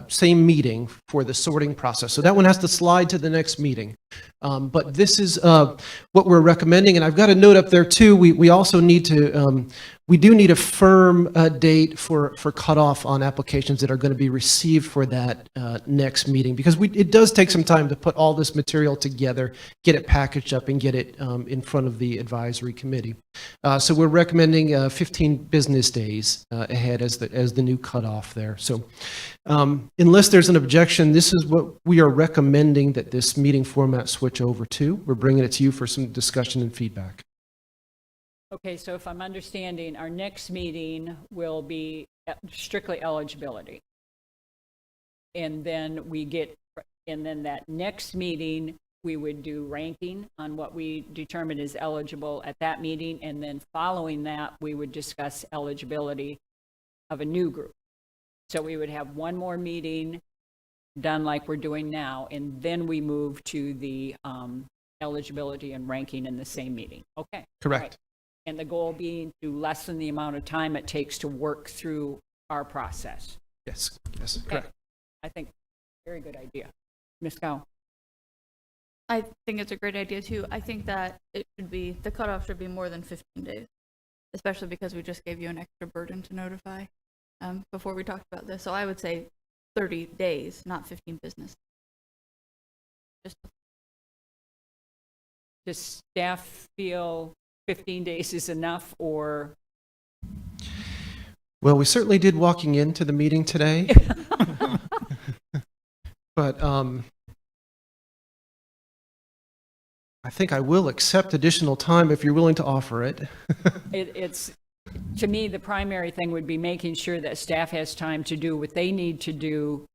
same meeting for the sorting process. So that one has to slide to the next meeting. But this is what we're recommending, and I've got a note up there too. We also need to, we do need a firm date for cutoff on applications that are going to be received for that next meeting, because it does take some time to put all this material together, get it packaged up, and get it in front of the advisory committee. So we're recommending 15 business days ahead as the new cutoff there. So unless there's an objection, this is what we are recommending that this meeting format switch over to. We're bringing it to you for some discussion and feedback. Okay, so if I'm understanding, our next meeting will be strictly eligibility. And then that next meeting, we would do ranking on what we determine is eligible at that meeting. And then following that, we would discuss eligibility of a new group. So we would have one more meeting done like we're doing now, and then we move to the eligibility and ranking in the same meeting. Okay. Correct. Right. And the goal being to lessen the amount of time it takes to work through our process. Yes, yes, Okay. correct. I think very good idea. Ms. Gow? I think it's a great idea too. I think that the cutoff should be more than 15 days, especially because we just gave you an extra burden to notify before we talked about this. So I would say 30 days, not 15 business. Does staff feel 15 days is enough, or? Well, we certainly did walking into the meeting today. But I think I will accept additional time if you're willing to offer it. It's, to me, the primary thing would be making sure that staff has time to do what they need to do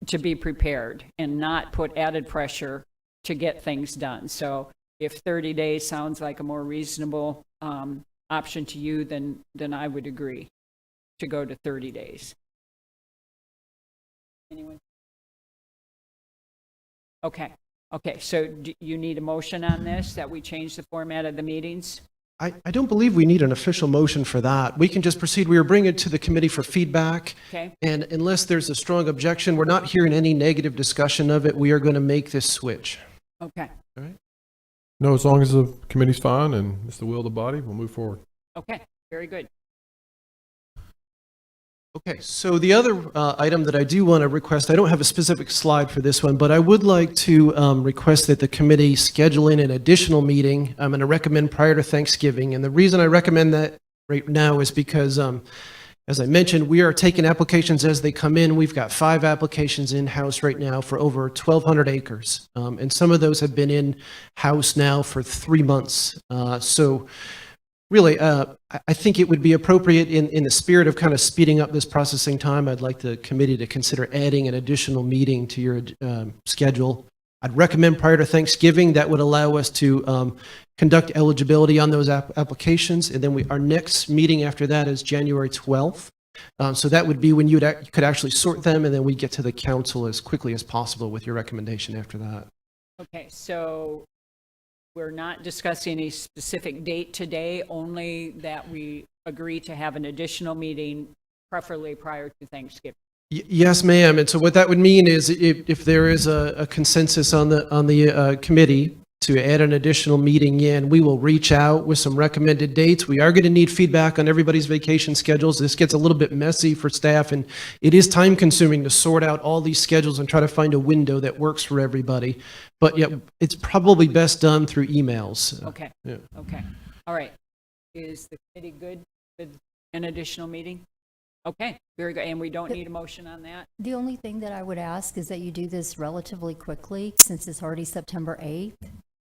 to be prepared and not put added pressure to get things done. So if 30 days sounds like a more reasonable option to you, then I would agree to go to 30 days. Anyone? Okay. Okay, so do you need a motion on this, that we change the format of the meetings? I don't believe we need an official motion for that. We can just proceed. We are bringing it to the committee for feedback. Okay. And unless there's a strong objection, we're not hearing any negative discussion of it. We are going to make this switch. Okay. All right. No, as long as the committee's fine and it's the will of the body, we'll move forward. Okay, very good. Okay, so the other item that I do want to request, I don't have a specific slide for this one, but I would like to request that the committee schedule in an additional meeting. I'm going to recommend prior to Thanksgiving. And the reason I recommend that right now is because, as I mentioned, we are taking applications as they come in. We've got 5 applications in-house right now for over 1,200 acres. And some of those have been in-house now for 3 months. So really, I think it would be appropriate in the spirit of kind of speeding up this processing time. I'd like the committee to consider adding an additional meeting to your schedule. I'd recommend prior to Thanksgiving. That would allow us to conduct eligibility on those applications. And then our next meeting after that is January 12th. So that would be when you could actually sort them, and then we get to the council as quickly as possible with your recommendation after that. Okay, so we're not discussing a specific date today, only that we agree to have an additional meeting, preferably prior to Thanksgiving. Yes, ma'am. And so what that would mean is if there is a consensus on the committee to add an additional meeting in, we will reach out with some recommended dates. We are going to need feedback on everybody's vacation schedules. This gets a little bit messy for staff, and it is time consuming to sort out all these schedules and try to find a window that works for everybody. But yeah, it's probably best done through emails. Okay. Yeah. Okay. All right. Is the committee good with an additional meeting? Okay, very good. And we don't need a motion on that? The only thing that I would ask is that you do this relatively quickly, since it's already September 8th.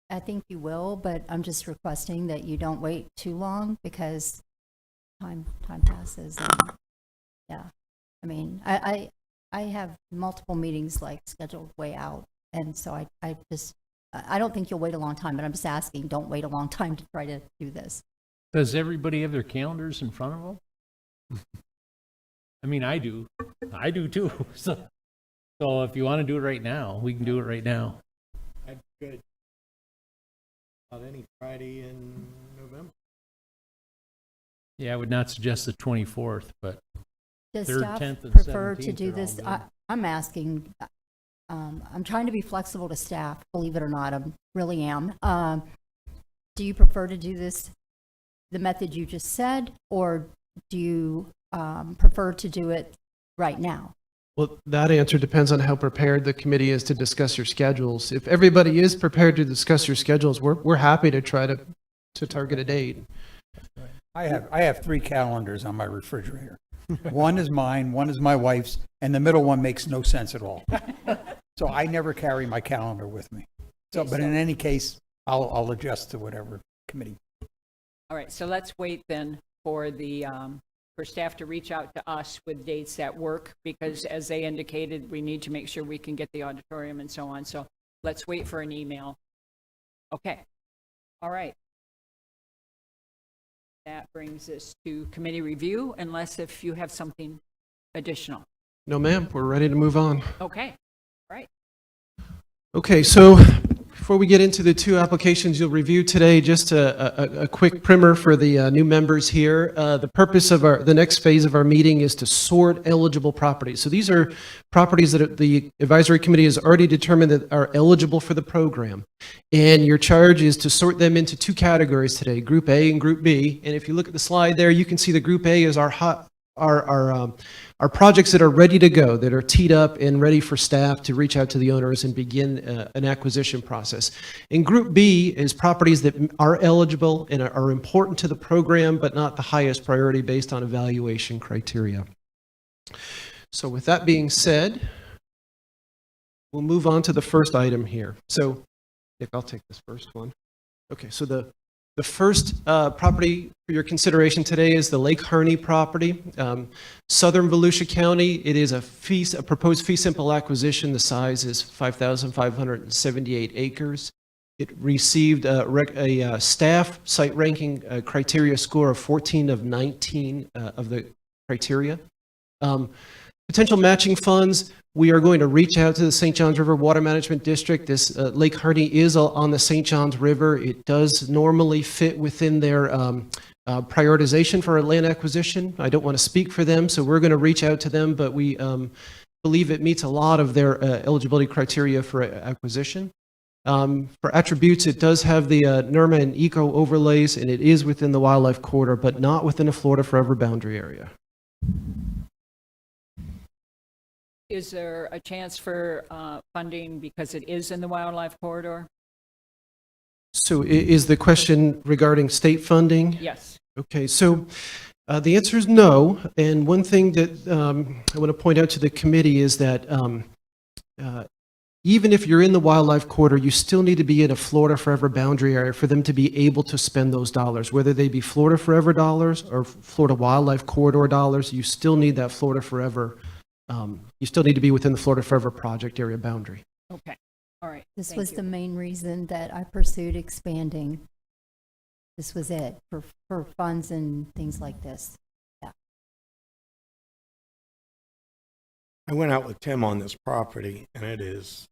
I think you will, but I'm just requesting that you don't wait too long, because time passes. And, yeah, I mean, I have multiple meetings like scheduled way out, and so I don't think you'll wait a long time, but I'm just asking, don't wait a long time to try to do this. Does everybody have their calendars in front of them? I mean, I do. I do too. So if you want to do it right now, we can do it right now. I'm good. About any Friday in November. Yeah, I would not suggest the 24th, but Does 3rd, staff 10th, and prefer to 17th do are all this? good. I'm asking, I'm trying to be flexible to staff, believe it or not, I really am. Do you prefer to do this the method you just said, or do you prefer to do it right now? Well, that answer depends on how prepared the committee is to discuss your schedules. If everybody is prepared to discuss your schedules, we're happy to try to target a date. I have 3 calendars on my refrigerator. One is mine, one is my wife's, and the middle one makes no sense at all. So I never carry my calendar with me. So, but in any case, I'll adjust to whatever committee. All right, so let's wait then for for staff to reach out to us with dates that work, because as they indicated, we need to make sure we can get the auditorium and so on. So let's wait for an email. Okay. All right. That brings us to committee review, unless if you have something additional. No, ma'am, we're ready to move on. Okay. All right. Okay, so before we get into the 2 applications you'll review today, just a quick primer for the new members here. The purpose of the next phase of our meeting is to sort eligible properties. So these are properties that the advisory committee has already determined that are eligible for the program. And your charge is to sort them into 2 categories today, Group A and Group B. And if you look at the slide there, you can see the Group A is our projects that are ready to go, that are teed up and ready for staff to reach out to the owners and begin an acquisition process. And Group B is properties that are eligible and are important to the program, but not the highest priority based on evaluation criteria. So with that being said, we'll move on to the first item here. So Nick, I'll take this first one. Okay, so the first property for your consideration today is the Lake Harney property, southern Volusia County. It is a proposed fee simple acquisition. The size is 5,578 acres. It received a staff site ranking criteria score of 14 of 19 of the criteria. Potential matching funds, we are going to reach out to the St. Johns River Water Management District. This Lake Harney is on the St. Johns River. It does normally fit within their prioritization for a land acquisition. I don't want to speak for them, so we're going to reach out to them, but we believe it meets a lot of their eligibility criteria for acquisition. For attributes, it does have the NERMA and eco overlays, and it is within the wildlife corridor, but not within a Florida Forever boundary area. Is there a chance for funding because it is in the wildlife corridor? So is the question regarding state funding? Yes. Okay, so the answer is no. And one thing that I want to point out to the committee is that even if you're in the wildlife corridor, you still need to be in a Florida Forever boundary area for them to be able to spend those dollars. Whether they be Florida Forever dollars or Florida Wildlife Corridor dollars, you still need that Florida Forever. You still need to be within the Florida Forever project area boundary. Okay. All right. This Thank was you. the main reason that I pursued expanding. This was it, for funds and things like this. I went out with Tim on this property, and it is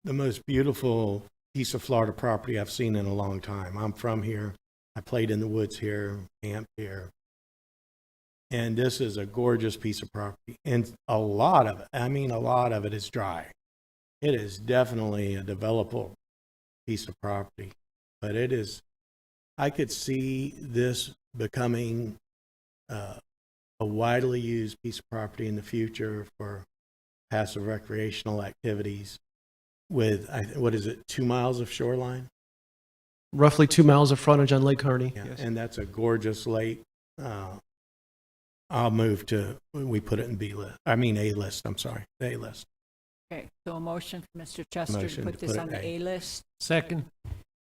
the most beautiful piece of Florida property I've seen in a long time. I'm from here. I played in the woods here, camped here. And this is a gorgeous piece of property. And a lot of it is dry. It is definitely a developable piece of property. But it is, I could see this becoming a widely used piece of property in the future for passive recreational activities with, 2 miles of shoreline? Roughly 2 miles of frontage on Lake Harney. Yeah, Yes. and that's a gorgeous lake. I'll move to, we put it in A list, I'm sorry, the A list. Okay, so a motion for Mr. Chester to Motion put to this put on it the A. A list. Second.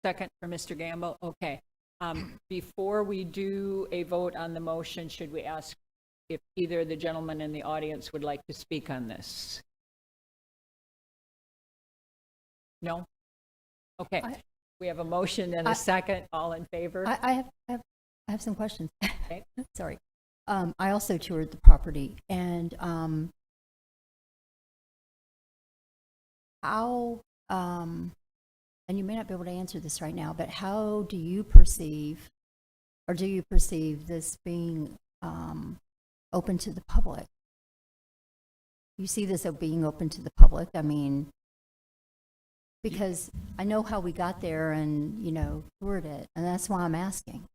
Second for Mr. Gamble. Okay. Before we do a vote on the motion, should we ask if either of the gentlemen in the audience would like to speak on this? No? Okay. We have a motion and a second. All in favor? I have some questions. Okay. Sorry. I also toured the property, and how, and you may not be able to answer this right now, but how do you perceive, or do you perceive this being open to the public. You see this as being open to the public, I mean, because I know how we got there and, toured it, and that's why I'm asking.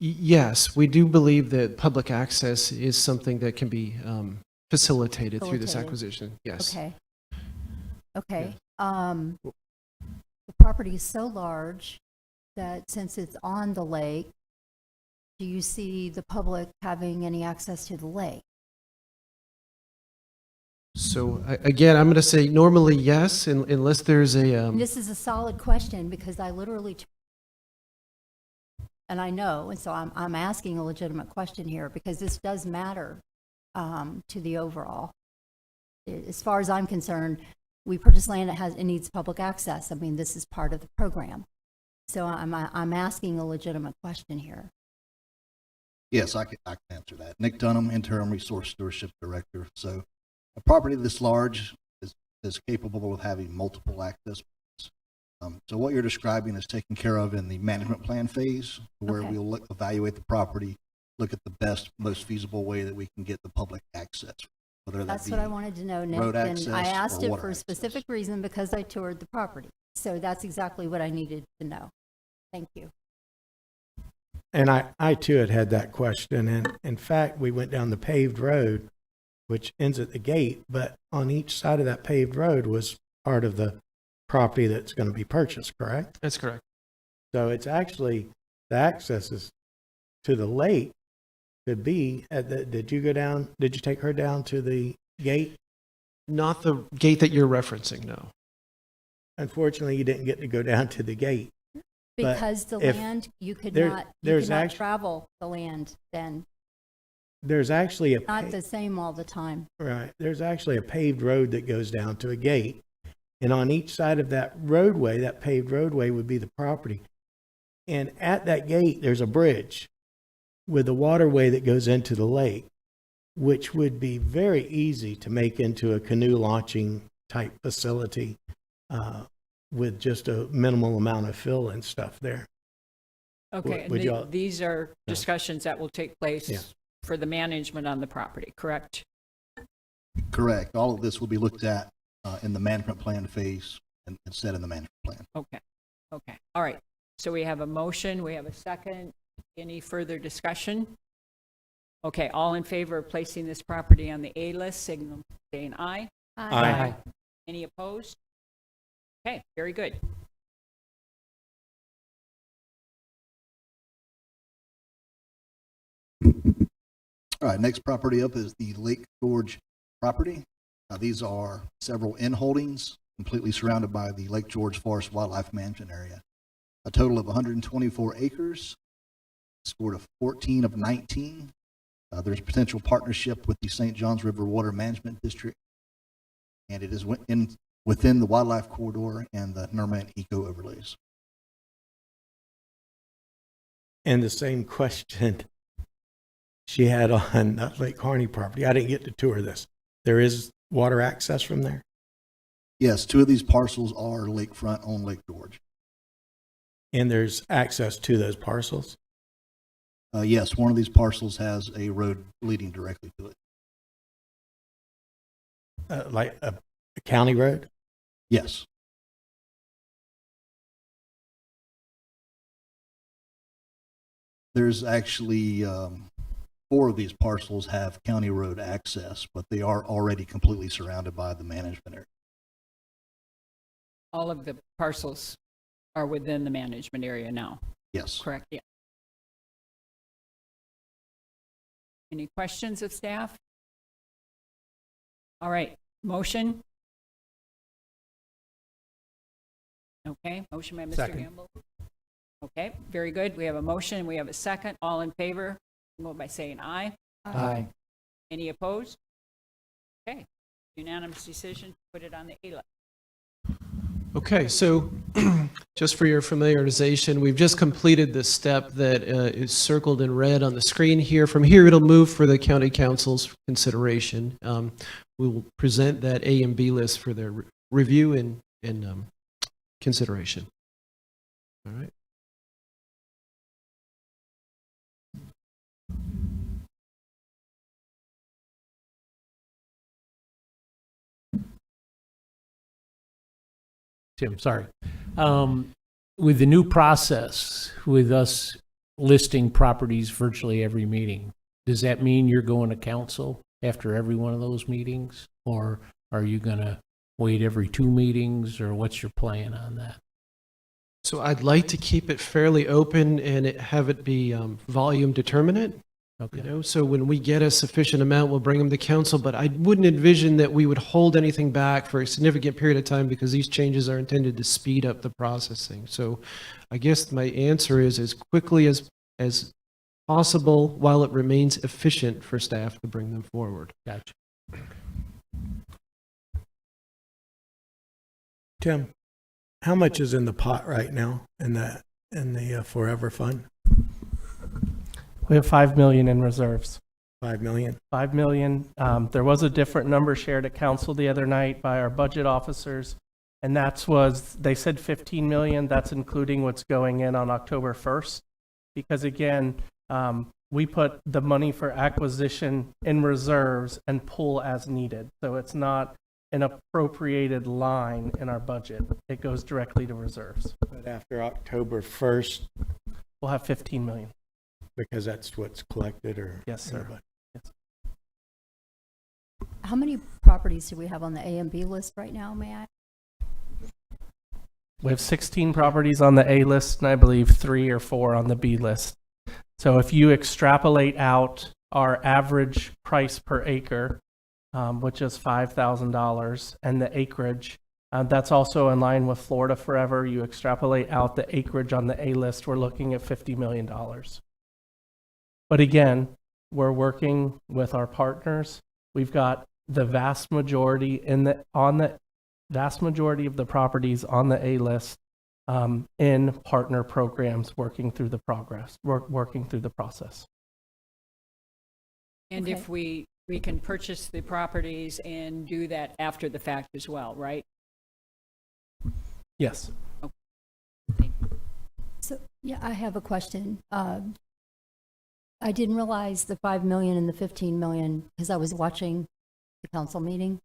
Yes, we do believe that public access is something that can be facilitated through this Facilitated. acquisition. Yes. Okay. Okay. The property is so large that since it's on the lake, do you see the public having any access to the lake? So again, I'm going to say normally yes, unless there's a. And this is a solid question because I literally, and I know, and so I'm asking a legitimate question here because this does matter to the overall. As far as I'm concerned, we purchase land that it needs public access. I mean, this is part of the program. So I'm asking a legitimate question here. Yes, I can answer that. Nick Dunham, Interim Resource Stewardship Director. So a property this large is capable of having multiple access points. So what you're describing is taken care of in the management plan phase, where Okay. we'll evaluate the property, look at the best, most feasible way that we can get the public access. Whether that That's be what I wanted to know, Nick. road And access I asked or it water for a access. specific reason because I toured the property. So that's exactly what I needed to know. Thank you. And I too had that question. And in fact, we went down the paved road, which ends at the gate, but on each side of that paved road was part of the property that's going to be purchased, correct? That's correct. So it's actually, the accesses to the lake could be, did you take her down to the gate? Not the gate that you're referencing, no. Unfortunately, you didn't get to go down to the gate. But Because the if land, you could there- not there's act- travel the land then. There's actually Not the same all the time. Right. There's actually a paved road that goes down to a gate. And on each side of that roadway, that paved roadway would be the property. And at that gate, there's a bridge with a waterway that goes into the lake, which would be very easy to make into a canoe launching type facility with just a minimal amount of fill and stuff there. Okay, Would and y'all- these are discussions that will take place Yeah. for the management on the property, correct? Correct. All of this will be looked at in the management plan phase and set in the management plan. Okay, okay, all right. So we have a motion, we have a second. Any further discussion? Okay, all in favor of placing this property on the A list, signal saying aye. Aye. Any opposed? Okay, very good. All right, next property up is the Lake George property. These are several in holdings completely surrounded by the Lake George Forest Wildlife Management Area. A total of 124 acres, scored a 14 of 19. There's potential partnership with the St. Johns River Water Management District, and it is within the wildlife corridor and the Nerman Eco Overlays. And the same question she had on Lake Harney property. I didn't get to tour this. There is water access from there? Yes, two of these parcels are lakefront on Lake George. And there's access to those parcels? Yes, one of these parcels has a road leading directly to it. Like a county road? Yes. There's actually 4 of these parcels have county road access, but they are already completely surrounded by the management area. All of the parcels are within the management area now, Yes. correct? Yeah. Any questions of staff? All right, motion? Okay, motion by Mr. Second. Gamble. Okay, very good. We have a motion, we have a second. All in favor, vote by saying aye. Aye. Any opposed? Okay, unanimous decision, to put it on the A list. Okay, so just for your familiarization, we've just completed the step that is circled in red on the screen here. From here, it'll move for the county council's consideration. We will present that A and B list for their review and consideration. All right. Tim, sorry. With the new process, with us listing properties virtually every meeting, does that mean you're going to council after every one of those meetings? Or are you going to wait every 2 meetings, or what's your plan on that? So I'd like to keep it fairly open and have it be volume determinate. Okay. You know, so when we get a sufficient amount, we'll bring them to council, but I wouldn't envision that we would hold anything back for a significant period of time because these changes are intended to speed up the processing. So I guess my answer is as quickly as possible while it remains efficient for staff to bring them forward. Gotcha. Tim, how much is in the pot right now in the Forever Fund? We have 5 million in reserves. 5 million? 5 million. There was a different number shared at council the other night by our budget officers, and they said 15 million. That's including what's going in on October 1st. Because again, we put the money for acquisition in reserves and pull as needed. So it's not an appropriated line in our budget. It goes directly to reserves. But after October 1st, We'll have 15 million. because that's what's collected or? Yes, sir. Yes. How many properties do we have on the A and B list right now, may I? We have 16 properties on the A list, and I believe 3 or 4 on the B list. So if you extrapolate out our average price per acre, which is $5,000, and the acreage, that's also in line with Florida Forever. You extrapolate out the acreage on the A list, we're looking at $50 million. But again, we're working with our partners. We've got the vast majority vast majority of the properties on the A list in partner programs, working through the process. And if we can purchase the properties and do that after the fact as well, right? Yes. So, yeah, I have a question. I didn't realize the 5 million and the 15 million because I was watching the council meeting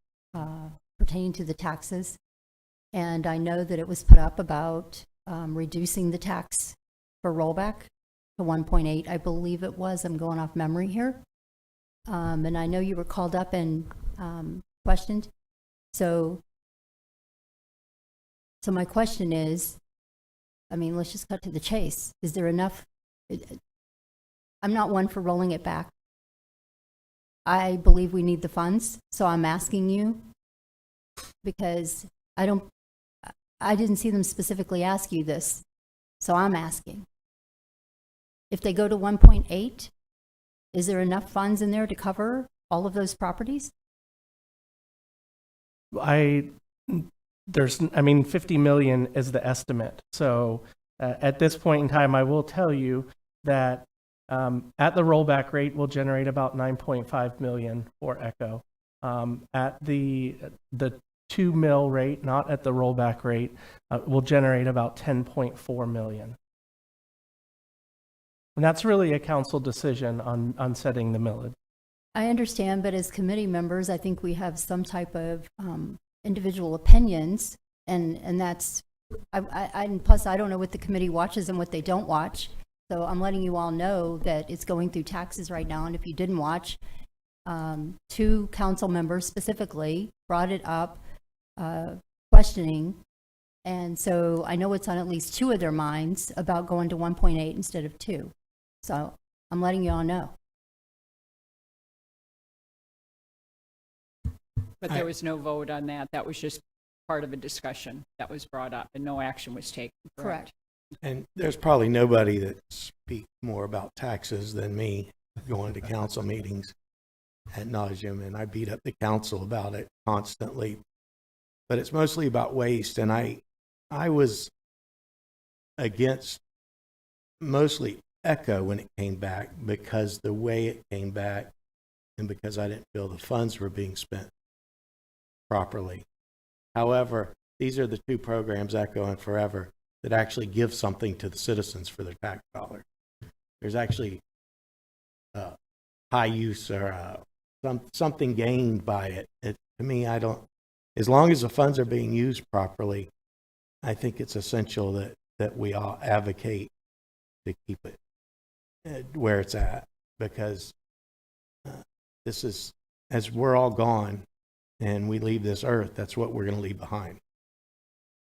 pertaining to the taxes. And I know that it was put up about reducing the tax for rollback to 1.8, I believe it was. I'm going off memory here. And I know you were called up and questioned. So my question is, I mean, let's just cut to the chase. Is there enough? I'm not one for rolling it back. I believe we need the funds, so I'm asking you because I didn't see them specifically ask you this, so I'm asking. If they go to 1.8, is there enough funds in there to cover all of those properties? 50 million is the estimate. So at this point in time, I will tell you that at the rollback rate, we'll generate about 9.5 million for Echo. At the 2 mil rate, not at the rollback rate, we'll generate about 10.4 million. And that's really a council decision on setting the millage. I understand, but as committee members, I think we have some type of individual opinions, and that's, and plus I don't know what the committee watches and what they don't watch. So I'm letting you all know that it's going through taxes right now. And if you didn't watch, 2 council members specifically brought it up, questioning. And so I know it's on at least 2 of their minds about going to 1.8 instead of 2. So I'm letting you all know. But there was no vote on that. That was just part of a discussion that was brought up and no action was taken. Correct. And there's probably nobody that speaks more about taxes than me going to council meetings ad nauseum, and I beat up the council about it constantly. But it's mostly about waste, and I was against mostly Echo when it came back because the way it came back and because I didn't feel the funds were being spent properly. However, these are the 2 programs, Echo and Forever, that actually give something to the citizens for their tax dollars. There's actually high use or something gained by it. To me, as long as the funds are being used properly, I think it's essential that we all advocate to keep it where it's at, because this is, as we're all gone and we leave this earth, that's what we're going to leave behind.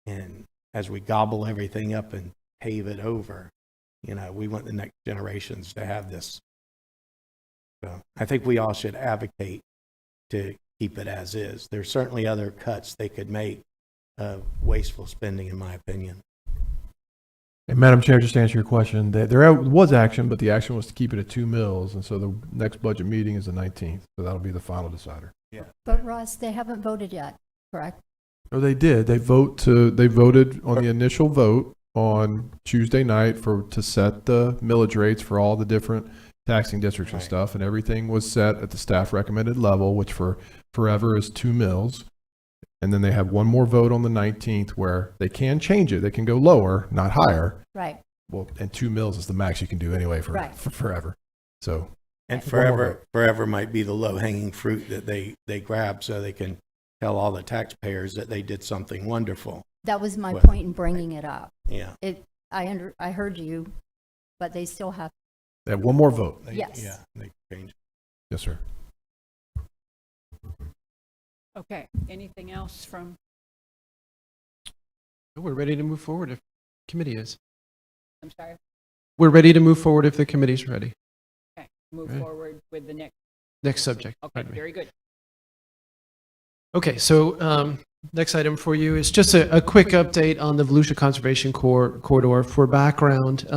And as we gobble everything up and pave it over, we want the next generations to have this. So I think we all should advocate to keep it as is. There's certainly other cuts they could make of wasteful spending, in my opinion. And Madam Chair, just to answer your question, there was action, but the action was to keep it at 2 mills, and so the next budget meeting is the 19th, so that'll be the final decider. Yeah. But Ross, they haven't voted yet, correct? Oh, they did. They voted on the initial vote on Tuesday night to set the millage rates for all the different taxing districts and Right. stuff, and everything was set at the staff recommended level, which for forever is 2 mills. And then they have one more vote on the 19th where they can change it. They can go lower, not higher. Right. Well, and 2 mills is the max you can do anyway for Right. forever. So And One more forever might be the low-hanging fruit that they grab, so they can tell all the taxpayers that they did something wonderful. That was my Well, point in bringing it up. Yeah. I heard you, but they still have, they have one more vote. yes. Yeah, they change. Yes, sir. Okay, anything else from, We're ready to move forward if committee is. I'm sorry, We're ready to move forward if the committee's ready. okay, move Right. forward with the next, Next subject. okay, Pardon me. very good. Okay, so next item for you is just a quick update on the Volusia Conservation Corridor. For background,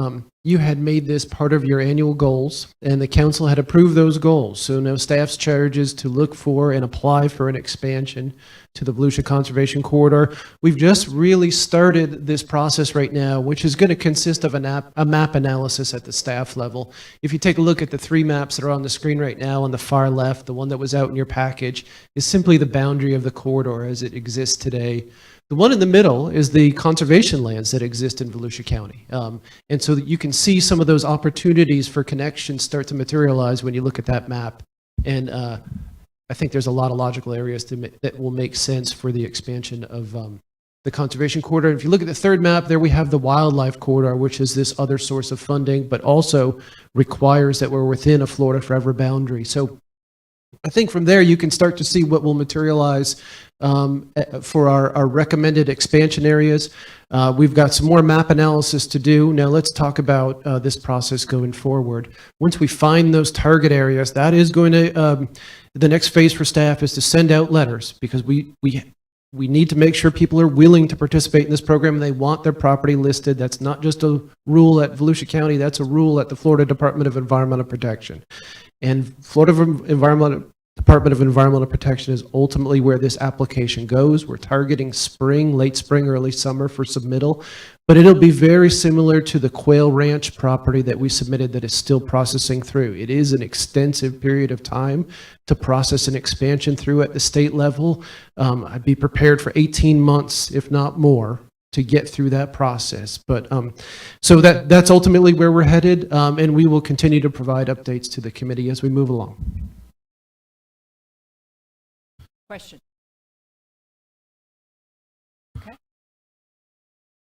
you had made this part of your annual goals, and the council had approved those goals. So now staff's charge is to look for and apply for an expansion to the Volusia Conservation Corridor. We've just really started this process right now, which is going to consist of a map analysis at the staff level. If you take a look at the 3 maps that are on the screen right now, on the far left, the one that was out in your package is simply the boundary of the corridor as it exists today. The one in the middle is the conservation lands that exist in Volusia County. And so that you can see some of those opportunities for connections start to materialize when you look at that map. And I think there's a lot of logical areas that will make sense for the expansion of the conservation corridor. If you look at the 3rd map, there we have the wildlife corridor, which is this other source of funding, but also requires that we're within a Florida Forever boundary. So I think from there you can start to see what will materialize for our recommended expansion areas. We've got some more map analysis to do. Now let's talk about this process going forward. Once we find those target areas, that is going to, the next phase for staff is to send out letters, because we need to make sure people are willing to participate in this program and they want their property listed. That's not just a rule at Volusia County, that's a rule at the Florida Department of Environmental Protection. And Florida Department of Environmental Protection is ultimately where this application goes. We're targeting spring, late spring, early summer for submittal, but it'll be very similar to the Quail Ranch property that we submitted that is still processing through. It is an extensive period of time to process an expansion through at the state level. I'd be prepared for 18 months, if not more, to get through that process. But so that's ultimately where we're headed, and we will continue to provide updates to the committee as we move along. Question?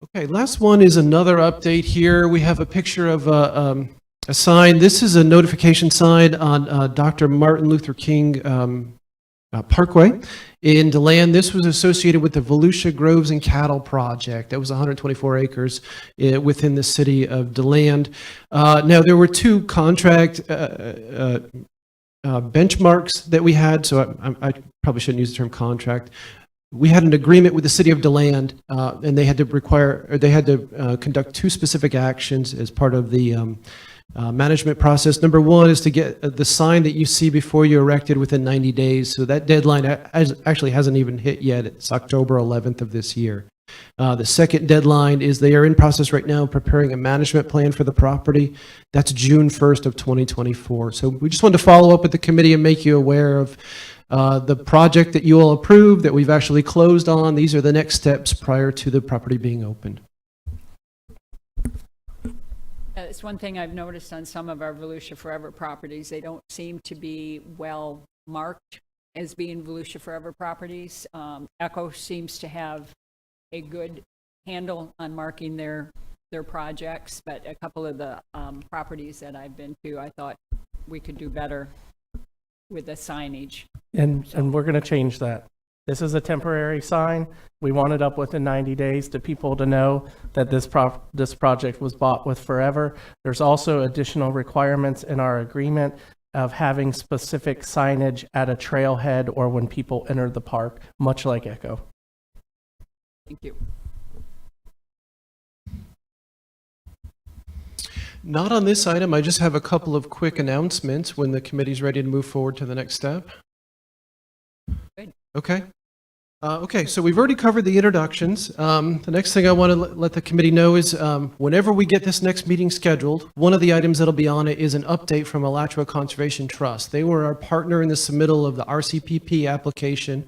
Okay, last one is another update here. We have a picture of a sign. This is a notification sign on Dr. Martin Luther King Parkway in DeLand. This was associated with the Volusia Groves and Cattle Project. That was 124 acres within the city of DeLand. Now, there were 2 contract benchmarks that we had, so I probably shouldn't use the term contract. We had an agreement with the city of DeLand, and they had to conduct 2 specific actions as part of the management process. Number 1 is to get the sign that you see before you erected within 90 days. So that deadline actually hasn't even hit yet. It's October 11th of this year. The second deadline is they are in process right now preparing a management plan for the property. That's June 1st of 2024. So we just wanted to follow up with the committee and make you aware of the project that you all approved, that we've actually closed on. These are the next steps prior to the property being opened. It's one thing I've noticed on some of our Volusia Forever properties. They don't seem to be well marked as being Volusia Forever properties. Echo seems to have a good handle on marking their projects, but a couple of the properties that I've been to, I thought we could do better with the signage. And we're going to change that. This is a temporary sign. We want it up within 90 days to people to know that this project was bought with forever. There's also additional requirements in our agreement of having specific signage at a trailhead or when people enter the park, much like Echo. Thank you. Not on this item. I just have a couple of quick announcements when the committee's ready to move forward to the next step. Good. Okay. Okay, so we've already covered the introductions. The next thing I want to let the committee know is whenever we get this next meeting scheduled, one of the items that'll be on it is an update from Alachua Conservation Trust. They were our partner in the submittal of the RCPP application.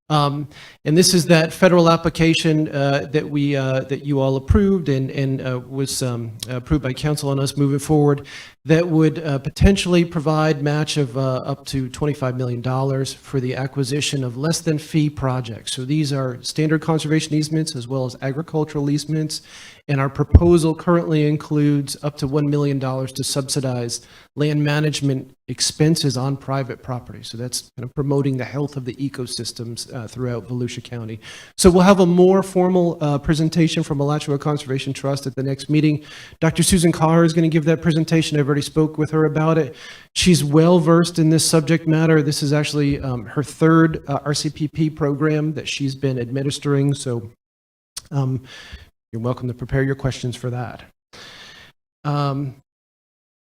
And this is that federal application that you all approved and was approved by council on us moving forward that would potentially provide match of up to $25 million for the acquisition of less than fee projects. So these are standard conservation easements as well as agricultural easements. And our proposal currently includes up to $1 million to subsidize land management expenses on private property. So that's kind of promoting the health of the ecosystems throughout Volusia County. So we'll have a more formal presentation from Alachua Conservation Trust at the next meeting. Dr. Susan Carr is going to give that presentation. I've already spoke with her about it. She's well versed in this subject matter. This is actually her third RCPP program that she's been administering. So you're welcome to prepare your questions for that.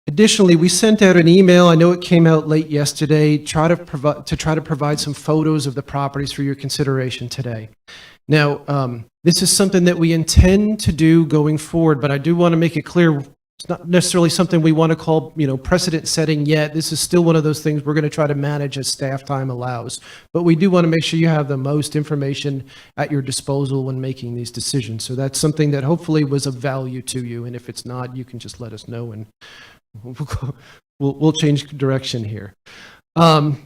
Additionally, we sent out an email. I know it came out late yesterday. Try to provide some photos of the properties for your consideration today. Now, this is something that we intend to do going forward, but I do want to make it clear it's not necessarily something we want to call, precedent setting yet. This is still one of those things we're going to try to manage as staff time allows. But we do want to make sure you have the most information at your disposal when making these decisions. So that's something that hopefully was of value to you. And if it's not, you can just let us know and we'll change direction here. And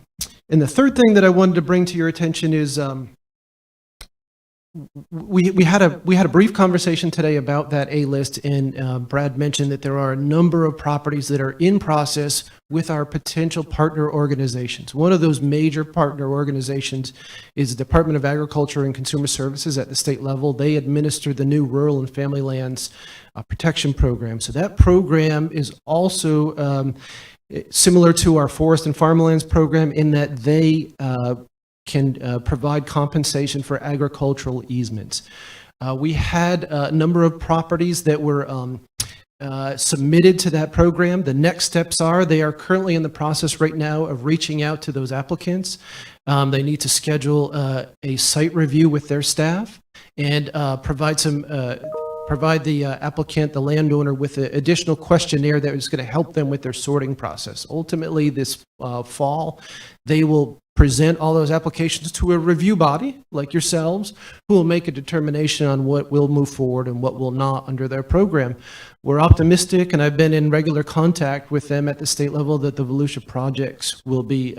the third thing that I wanted to bring to your attention is we had a brief conversation today about that A-list, and Brad mentioned that there are a number of properties that are in process with our potential partner organizations. One of those major partner organizations is the Department of Agriculture and Consumer Services at the state level. They administer the new Rural and Family Lands Protection Program. So that program is also similar to our Forest and Farmlands program in that they can provide compensation for agricultural easements. We had a number of properties that were submitted to that program. The next steps are they are currently in the process right now of reaching out to those applicants. They need to schedule a site review with their staff and provide the applicant, the landowner, with an additional questionnaire that is going to help them with their sorting process. Ultimately, this fall, they will present all those applications to a review body like yourselves, who will make a determination on what will move forward and what will not under their program. We're optimistic, and I've been in regular contact with them at the state level, that the Volusia projects will be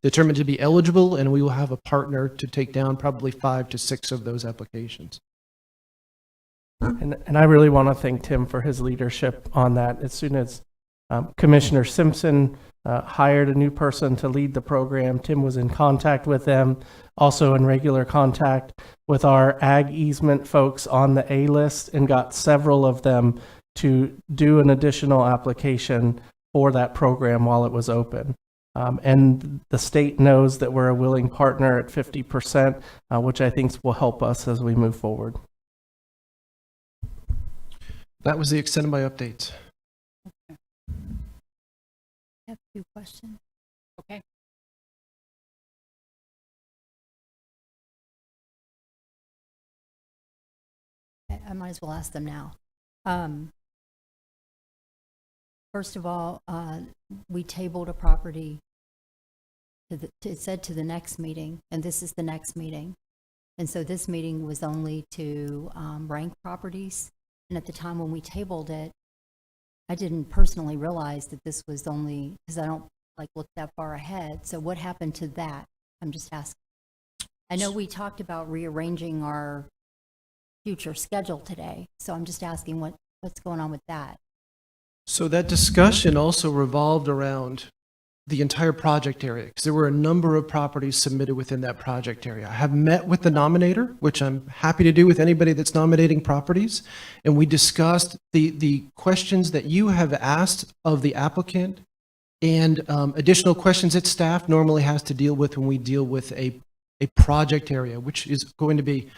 determined to be eligible, and we will have a partner to take down probably 5 to 6 of those applications. And I really want to thank Tim for his leadership on that. As soon as Commissioner Simpson hired a new person to lead the program, Tim was in contact with them, also in regular contact with our ag easement folks on the A list, and got several of them to do an additional application for that program while it was open. And the state knows that we're a willing partner at 50%, which I think will help us as we move forward. That was the extent of my updates. I have 2 questions. Okay. I might as well ask them now. First of all, we tabled a property it said to the next meeting, and this is the next meeting. And so this meeting was only to rank properties. And at the time when we tabled it, I didn't personally realize that this was only, because I don't look that far ahead. So what happened to that? I'm just asking. I know we talked about rearranging our future schedule today. So I'm just asking what's going on with that. So that discussion also revolved around the entire project area, because there were a number of properties submitted within that project area. I have met with the nominator, which I'm happy to do with anybody that's nominating properties, and we discussed the questions that you have asked of the applicant and additional questions that staff normally has to deal with when we deal with a project area, which is going to be,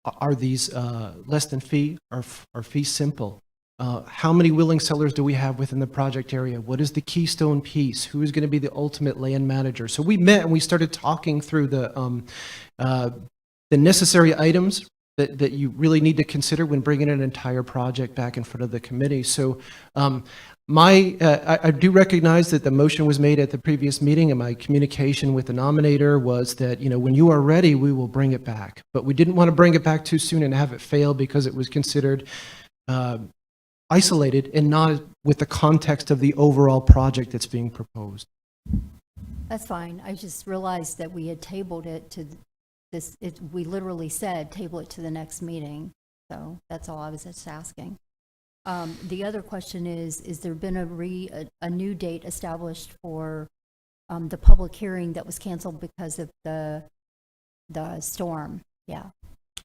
are these less than fee or fee simple? How many willing sellers do we have within the project area? What is the keystone piece? Who is going to be the ultimate land manager? So we met and we started talking through the necessary items that you really need to consider when bringing an entire project back in front of the committee. So I do recognize that the motion was made at the previous meeting, and my communication with the nominator was that, when you are ready, we will bring it back. But we didn't want to bring it back too soon and have it fail because it was considered isolated and not with the context of the overall project that's being proposed. That's fine. I just realized that we had tabled it to this, we literally said table it to the next meeting. So that's all I was just asking. The other question is there been a new date established for the public hearing that was canceled because of the storm? Yeah.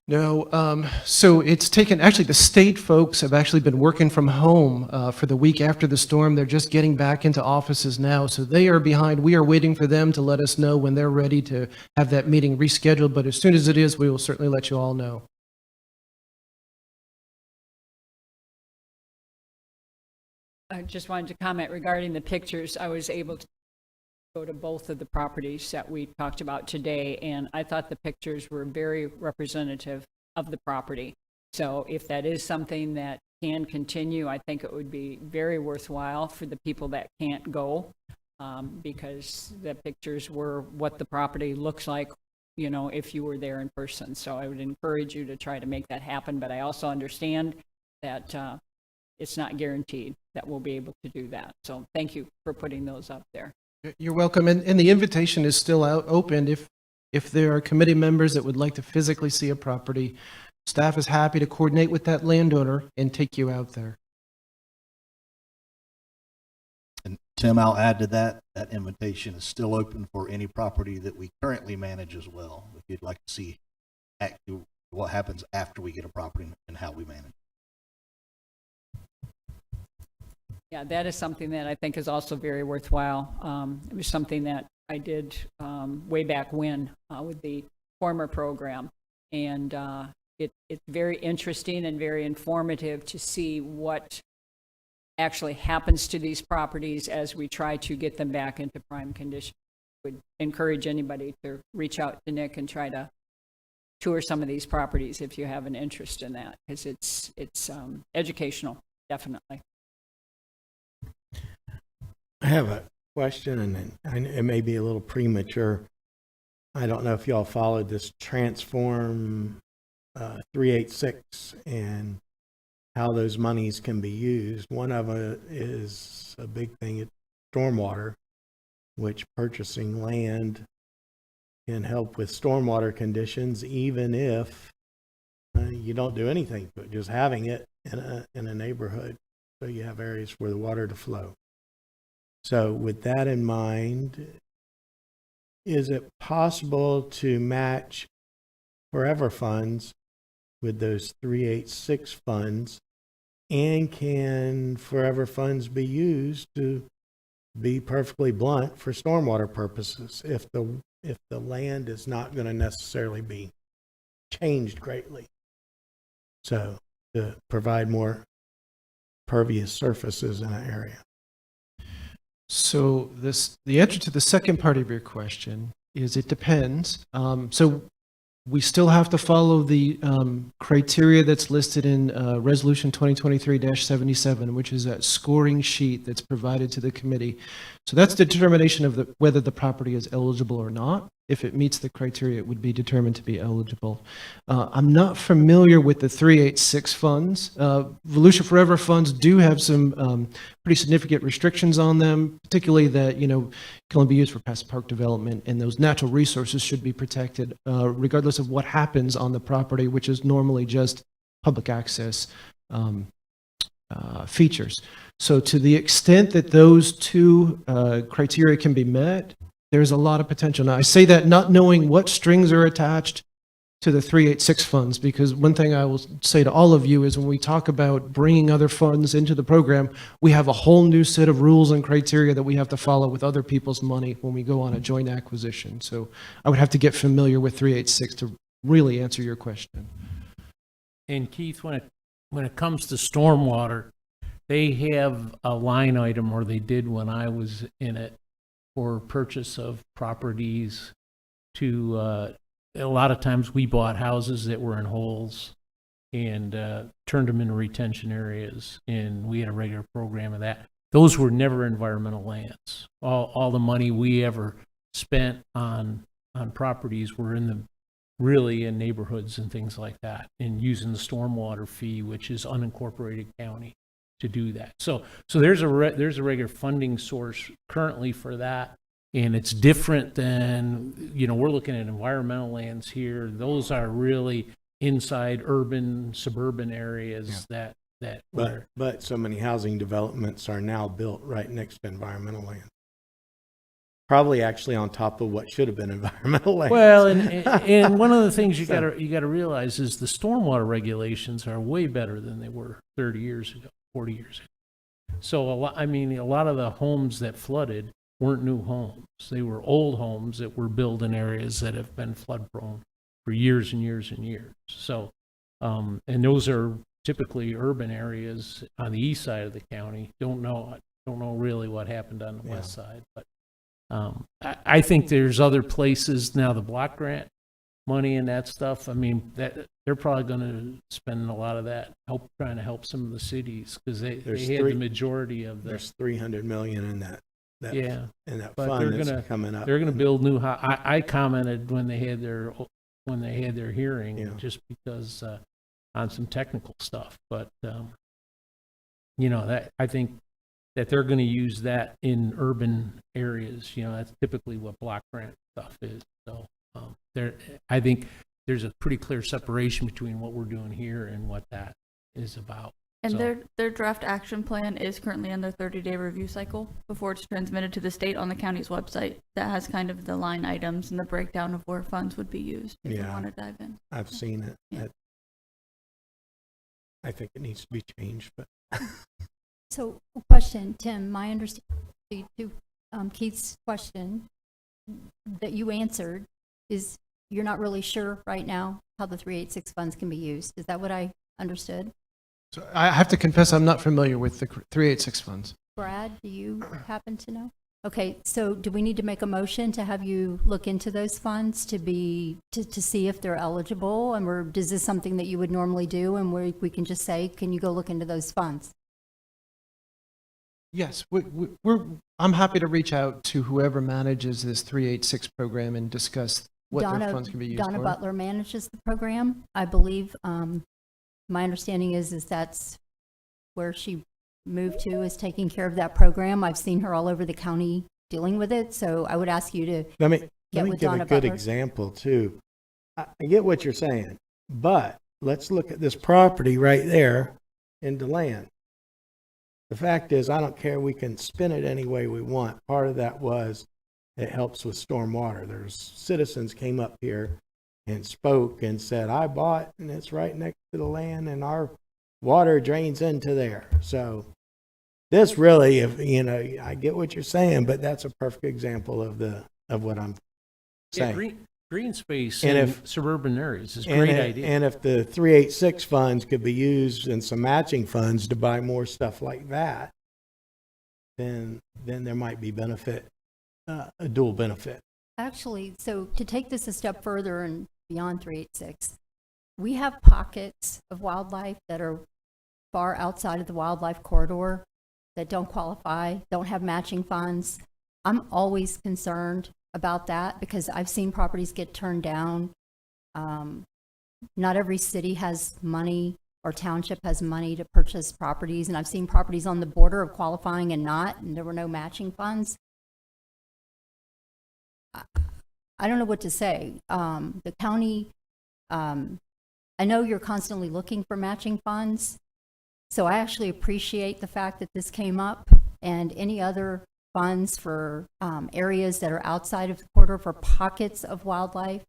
No, so it's taken, actually the state folks have actually been working from home for the week after the storm. They're just getting back into offices now, so they are behind. We are waiting for them to let us know when they're ready to have that meeting rescheduled, but as soon as it is, we will certainly let you all know. I just wanted to comment regarding the pictures. I was able to go to both of the properties that we talked about today, and I thought the pictures were very representative of the property. So if that is something that can continue, I think it would be very worthwhile for the people that can't go, because the pictures were what the property looks like, if you were there in person. So I would encourage you to try to make that happen, but I also understand that it's not guaranteed that we'll be able to do that. So thank you for putting those up there. You're welcome, and the invitation is still out open. If there are committee members that would like to physically see a property, staff is happy to coordinate with that landowner and take you out there. And Tim, I'll add to that invitation is still open for any property that we currently manage as well. If you'd like to see actually what happens after we get a property and how we manage. Yeah, that is something that I think is also very worthwhile. It was something that I did way back when with the former program. And it's very interesting and very informative to see what actually happens to these properties as we try to get them back into prime condition. I would encourage anybody to reach out to Nick and try to tour some of these properties if you have an interest in that, because it's educational, definitely. I have a question, and it may be a little premature. I don't know if y'all followed this Transform 386 and how those monies can be used. One of it is a big thing at stormwater, which purchasing land can help with stormwater conditions, even if you don't do anything to it, just having it in a neighborhood, so you have areas for the water to flow. So with that in mind, is it possible to match forever funds with those 386 funds? And can forever funds be used, to be perfectly blunt, for stormwater purposes if the land is not going to necessarily be changed greatly? So to provide more pervious surfaces in an area. So the answer to the second part of your question is it depends. So we still have to follow the criteria that's listed in Resolution 2023-77, which is that scoring sheet that's provided to the committee. So that's the determination of whether the property is eligible or not. if it meets the criteria, it would be determined to be eligible. I'm not familiar with the 386 funds. Volusia Forever funds do have some pretty significant restrictions on them, particularly that, can only be used for passive park development, and those natural resources should be protected regardless of what happens on the property, which is normally just public access features. So to the extent that those two criteria can be met, there's a lot of potential. Now, I say that not knowing what strings are attached to the 386 funds, because one thing I will say to all of you is when we talk about bringing other funds into the program, we have a whole new set of rules and criteria that we have to follow with other people's money when we go on a joint acquisition. So I would have to get familiar with 386 to really answer your question. And Keith, when it comes to stormwater, they have a line item, or they did when I was in it, for purchase of properties to, a lot of times we bought houses that were in holes and turned them into retention areas, and we had a regular program of that. Those were never environmental lands. All the money we ever spent on properties were really in neighborhoods and things like that, and using the stormwater fee, which is unincorporated county, to do that. So there's a regular funding source currently for that, and it's different than, we're looking at environmental lands here. Those are really inside urban, suburban areas that But so many housing developments are now built right next to environmental land. Probably actually on top of what should have been environmental land. Well, and one of the things you gotta realize is the stormwater regulations are way better than they were 30 years ago, 40 years ago. So a lot of the homes that flooded weren't new homes. They were old homes that were built in areas that have been flood prone for years and years and years. So, and those are typically urban areas on the east side of the county. Don't know really what happened on the west side, but I think there's other places now, the block grant money and that stuff. That they're probably going to spend a lot of that trying to help some of the cities, because they had the majority of There's $300 million in that but fund that's coming up. They're going to build new. I commented when they had their hearing, just because on some technical stuff, but that I think that they're going to use that in urban areas. That's typically what block grant stuff is. So I think there's a pretty clear separation between what we're doing here and what that is about. And So- their draft action plan is currently in their 30-day review cycle before it's transmitted to the state on the county's website. That has kind of the line items and the breakdown of where funds would be used if you Yeah. want to dive in. I've seen it. Yeah. I think it needs to be changed, but So, question, Tim, my understanding to Keith's question that you answered is you're not really sure right now how the 386 funds can be used. Is that what I understood? So I have to confess, I'm not familiar with the 386 funds. Brad, do you happen to know? Okay, so do we need to make a motion to have you look into those funds to see if they're eligible? And is this something that you would normally do, and we can just say, can you go look into those funds? Yes, I'm happy to reach out to whoever manages this 386 program and discuss what their funds can be used Donna for. Butler manages the program, I believe. My understanding is that's where she moved to, is taking care of that program. I've seen her all over the county dealing with it, so I would ask you to let me get give with a Donna good Butler. example too. I get what you're saying, but let's look at this property right there in DeLand. The fact is, I don't care. We can spin it any way we want. Part of that was it helps with stormwater. There's citizens came up here and spoke and said, I bought, and it's right next to the land, and our water drains into there. So this really, I get what you're saying, but that's a perfect example of what I'm saying. Green space And in suburban areas is a great idea. And if the 386 funds could be used and some matching funds to buy more stuff like that, then there might be benefit, a dual benefit. Actually, so to take this a step further and beyond 386, we have pockets of wildlife that are far outside of the wildlife corridor that don't qualify, don't have matching funds. I'm always concerned about that, because I've seen properties get turned down. Not every city has money or township has money to purchase properties, and I've seen properties on the border of qualifying and not, and there were no matching funds. I don't know what to say. The county, I know you're constantly looking for matching funds, so I actually appreciate the fact that this came up, and any other funds for areas that are outside of the corridor for pockets of wildlife.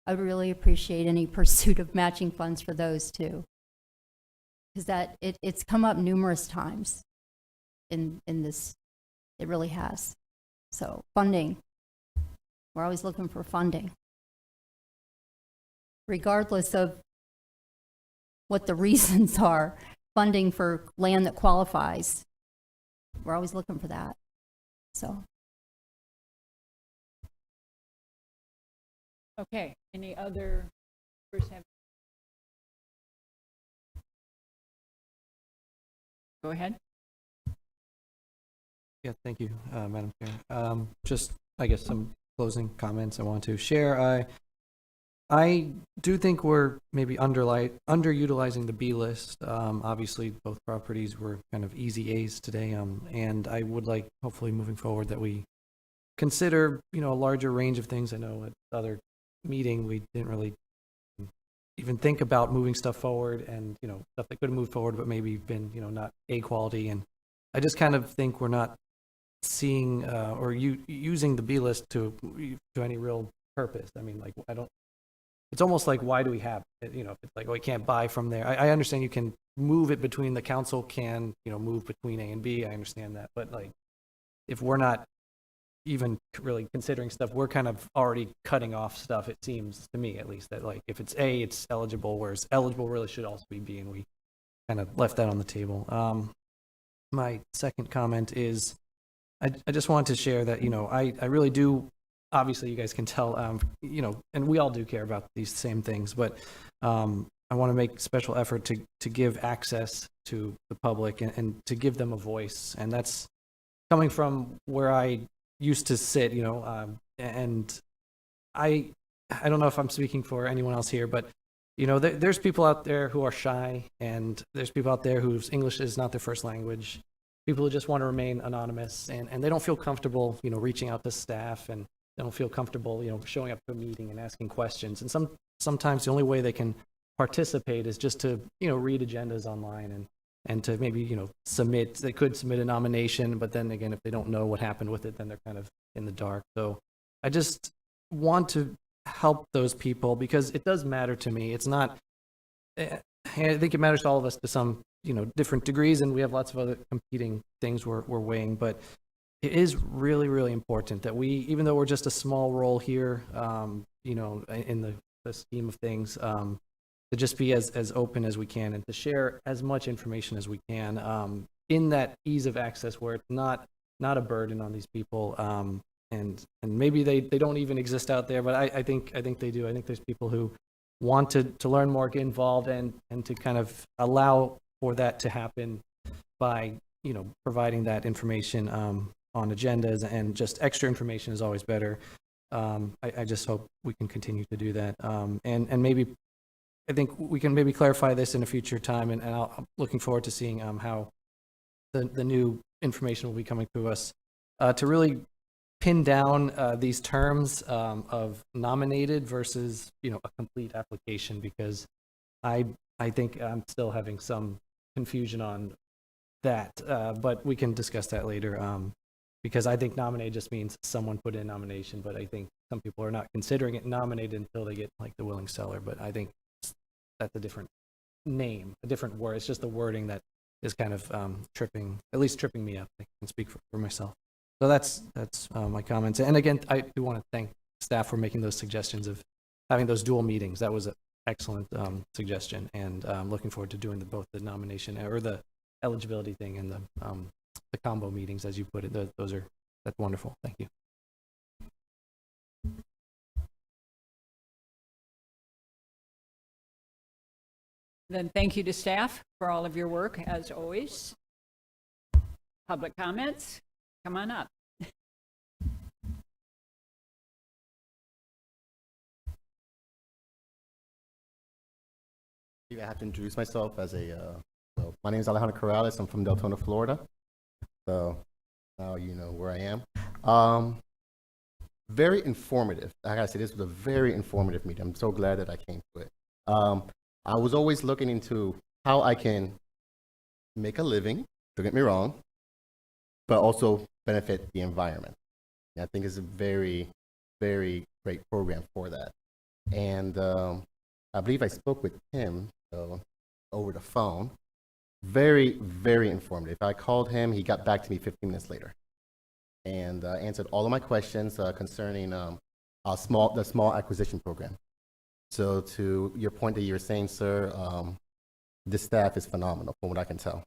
I would really appreciate any pursuit of matching funds for those too. Because it's come up numerous times in this, it really has. So funding, we're always looking for funding. Regardless of what the reasons are, funding for land that qualifies, we're always looking for that. So. Okay, any other members have? Go ahead. Yeah, thank you, Madam Chair. Just, I guess, some closing comments I want to share. I do think we're maybe underutilizing the B list. Obviously, both properties were kind of easy A's today, and I would like, hopefully, moving forward, that we consider, a larger range of things. I know at the other meeting we didn't really even think about moving stuff forward, and stuff that could have moved forward, but maybe been not A quality. And I just kind of think we're not seeing or using the B list to any real purpose. I mean, like, I don't. It's almost like, why do we have it? If it's like, oh, we can't buy from there. I understand you can move it between, the council can, move between A and B. I understand that. But like, if we're not even really considering stuff, we're kind of already cutting off stuff, it seems to me at least, that like, if it's A, it's eligible, whereas eligible really should also be B, and we kind of left that on the table. My second comment is, I just wanted to share that, I really do. Obviously, you guys can tell, and we all do care about these same things, but I want to make special effort to give access to the public and to give them a voice. And that's coming from where I used to sit, and I don't know if I'm speaking for anyone else here, but, there's people out there who are shy, and there's people out there whose English is not their first language, people who just want to remain anonymous, and they don't feel comfortable, reaching out to staff, and they don't feel comfortable, showing up to a meeting and asking questions. And sometimes the only way they can participate is just to, read agendas online and to maybe, submit. They could submit a nomination, but then again, if they don't know what happened with it, then they're kind of in the dark. So I just want to help those people, because it does matter to me. It's not, I think it matters to all of us to some, different degrees, and we have lots of other competing things we're weighing, but it is really, really important that we, even though we're just a small role here, in the scheme of things, to just be as open as we can and to share as much information as we can, in that ease of access where it's not a burden on these people. And maybe they don't even exist out there, but I think they do. I think there's people who want to learn more, get involved, and to kind of allow for that to happen by, providing that information, on agendas, and just extra information is always better. I just hope we can continue to do that. And maybe, I think we can maybe clarify this in a future time, and I'm looking forward to seeing how the new information will be coming to us, to really pin down these terms of nominated versus, a complete application, because I think I'm still having some confusion on that, but we can discuss that later. Because I think nominated just means someone put in nomination, but I think some people are not considering it nominated until they get like the willing seller. But I think that's a different name, a different word. It's just the wording that is kind of tripping me up. I can speak for myself. So that's my comments. And again, I do want to thank staff for making those suggestions of having those dual meetings. That was an excellent suggestion, and I'm looking forward to doing both the nomination or the eligibility thing and the combo meetings, as you put it. That's wonderful. Thank you. Then thank you to staff for all of your work, as always. Public comments, come on up. I have to introduce myself as so my name is Alejandro Corrales. I'm from Deltona, Florida. So now you know where I am. Very informative. I gotta say, this was a very informative meeting. I'm so glad that I came to it. I was always looking into how I can make a living, don't get me wrong, but also benefit the environment. And I think it's a very, very great program for that. And I believe I spoke with Tim over the phone. Very, very informative. I called him. He got back to me 15 minutes later and answered all of my questions concerning the small acquisition program. So to your point that you were saying, sir, this staff is phenomenal from what I can tell.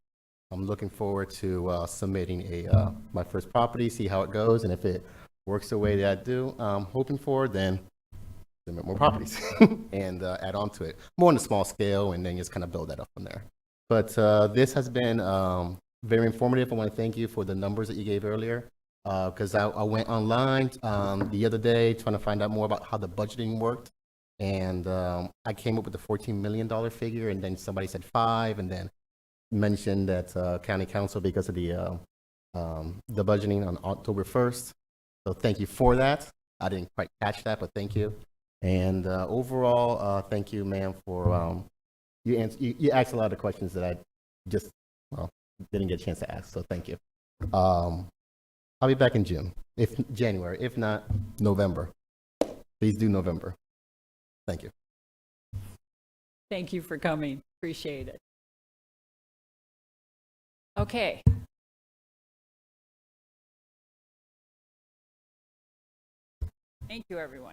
I'm looking forward to submitting my first property, see how it goes, and if it works the way that I do, I'm hoping for, then submit more properties and add on to it. More on a small scale, and then just kind of build that up from there. But this has been very informative. I want to thank you for the numbers that you gave earlier, because I went online the other day trying to find out more about how the budgeting worked. And I came up with the $14 million figure, and then somebody said 5, and then mentioned that county council because of the budgeting on October 1st. So thank you for that. I didn't quite catch that, but thank you. And overall, thank you, ma'am, for you asked a lot of questions that I just didn't get a chance to ask. So thank you. I'll be back in January, if not November. Please do November. Thank you. Thank you for coming. Appreciate it. Okay. Thank you, everyone.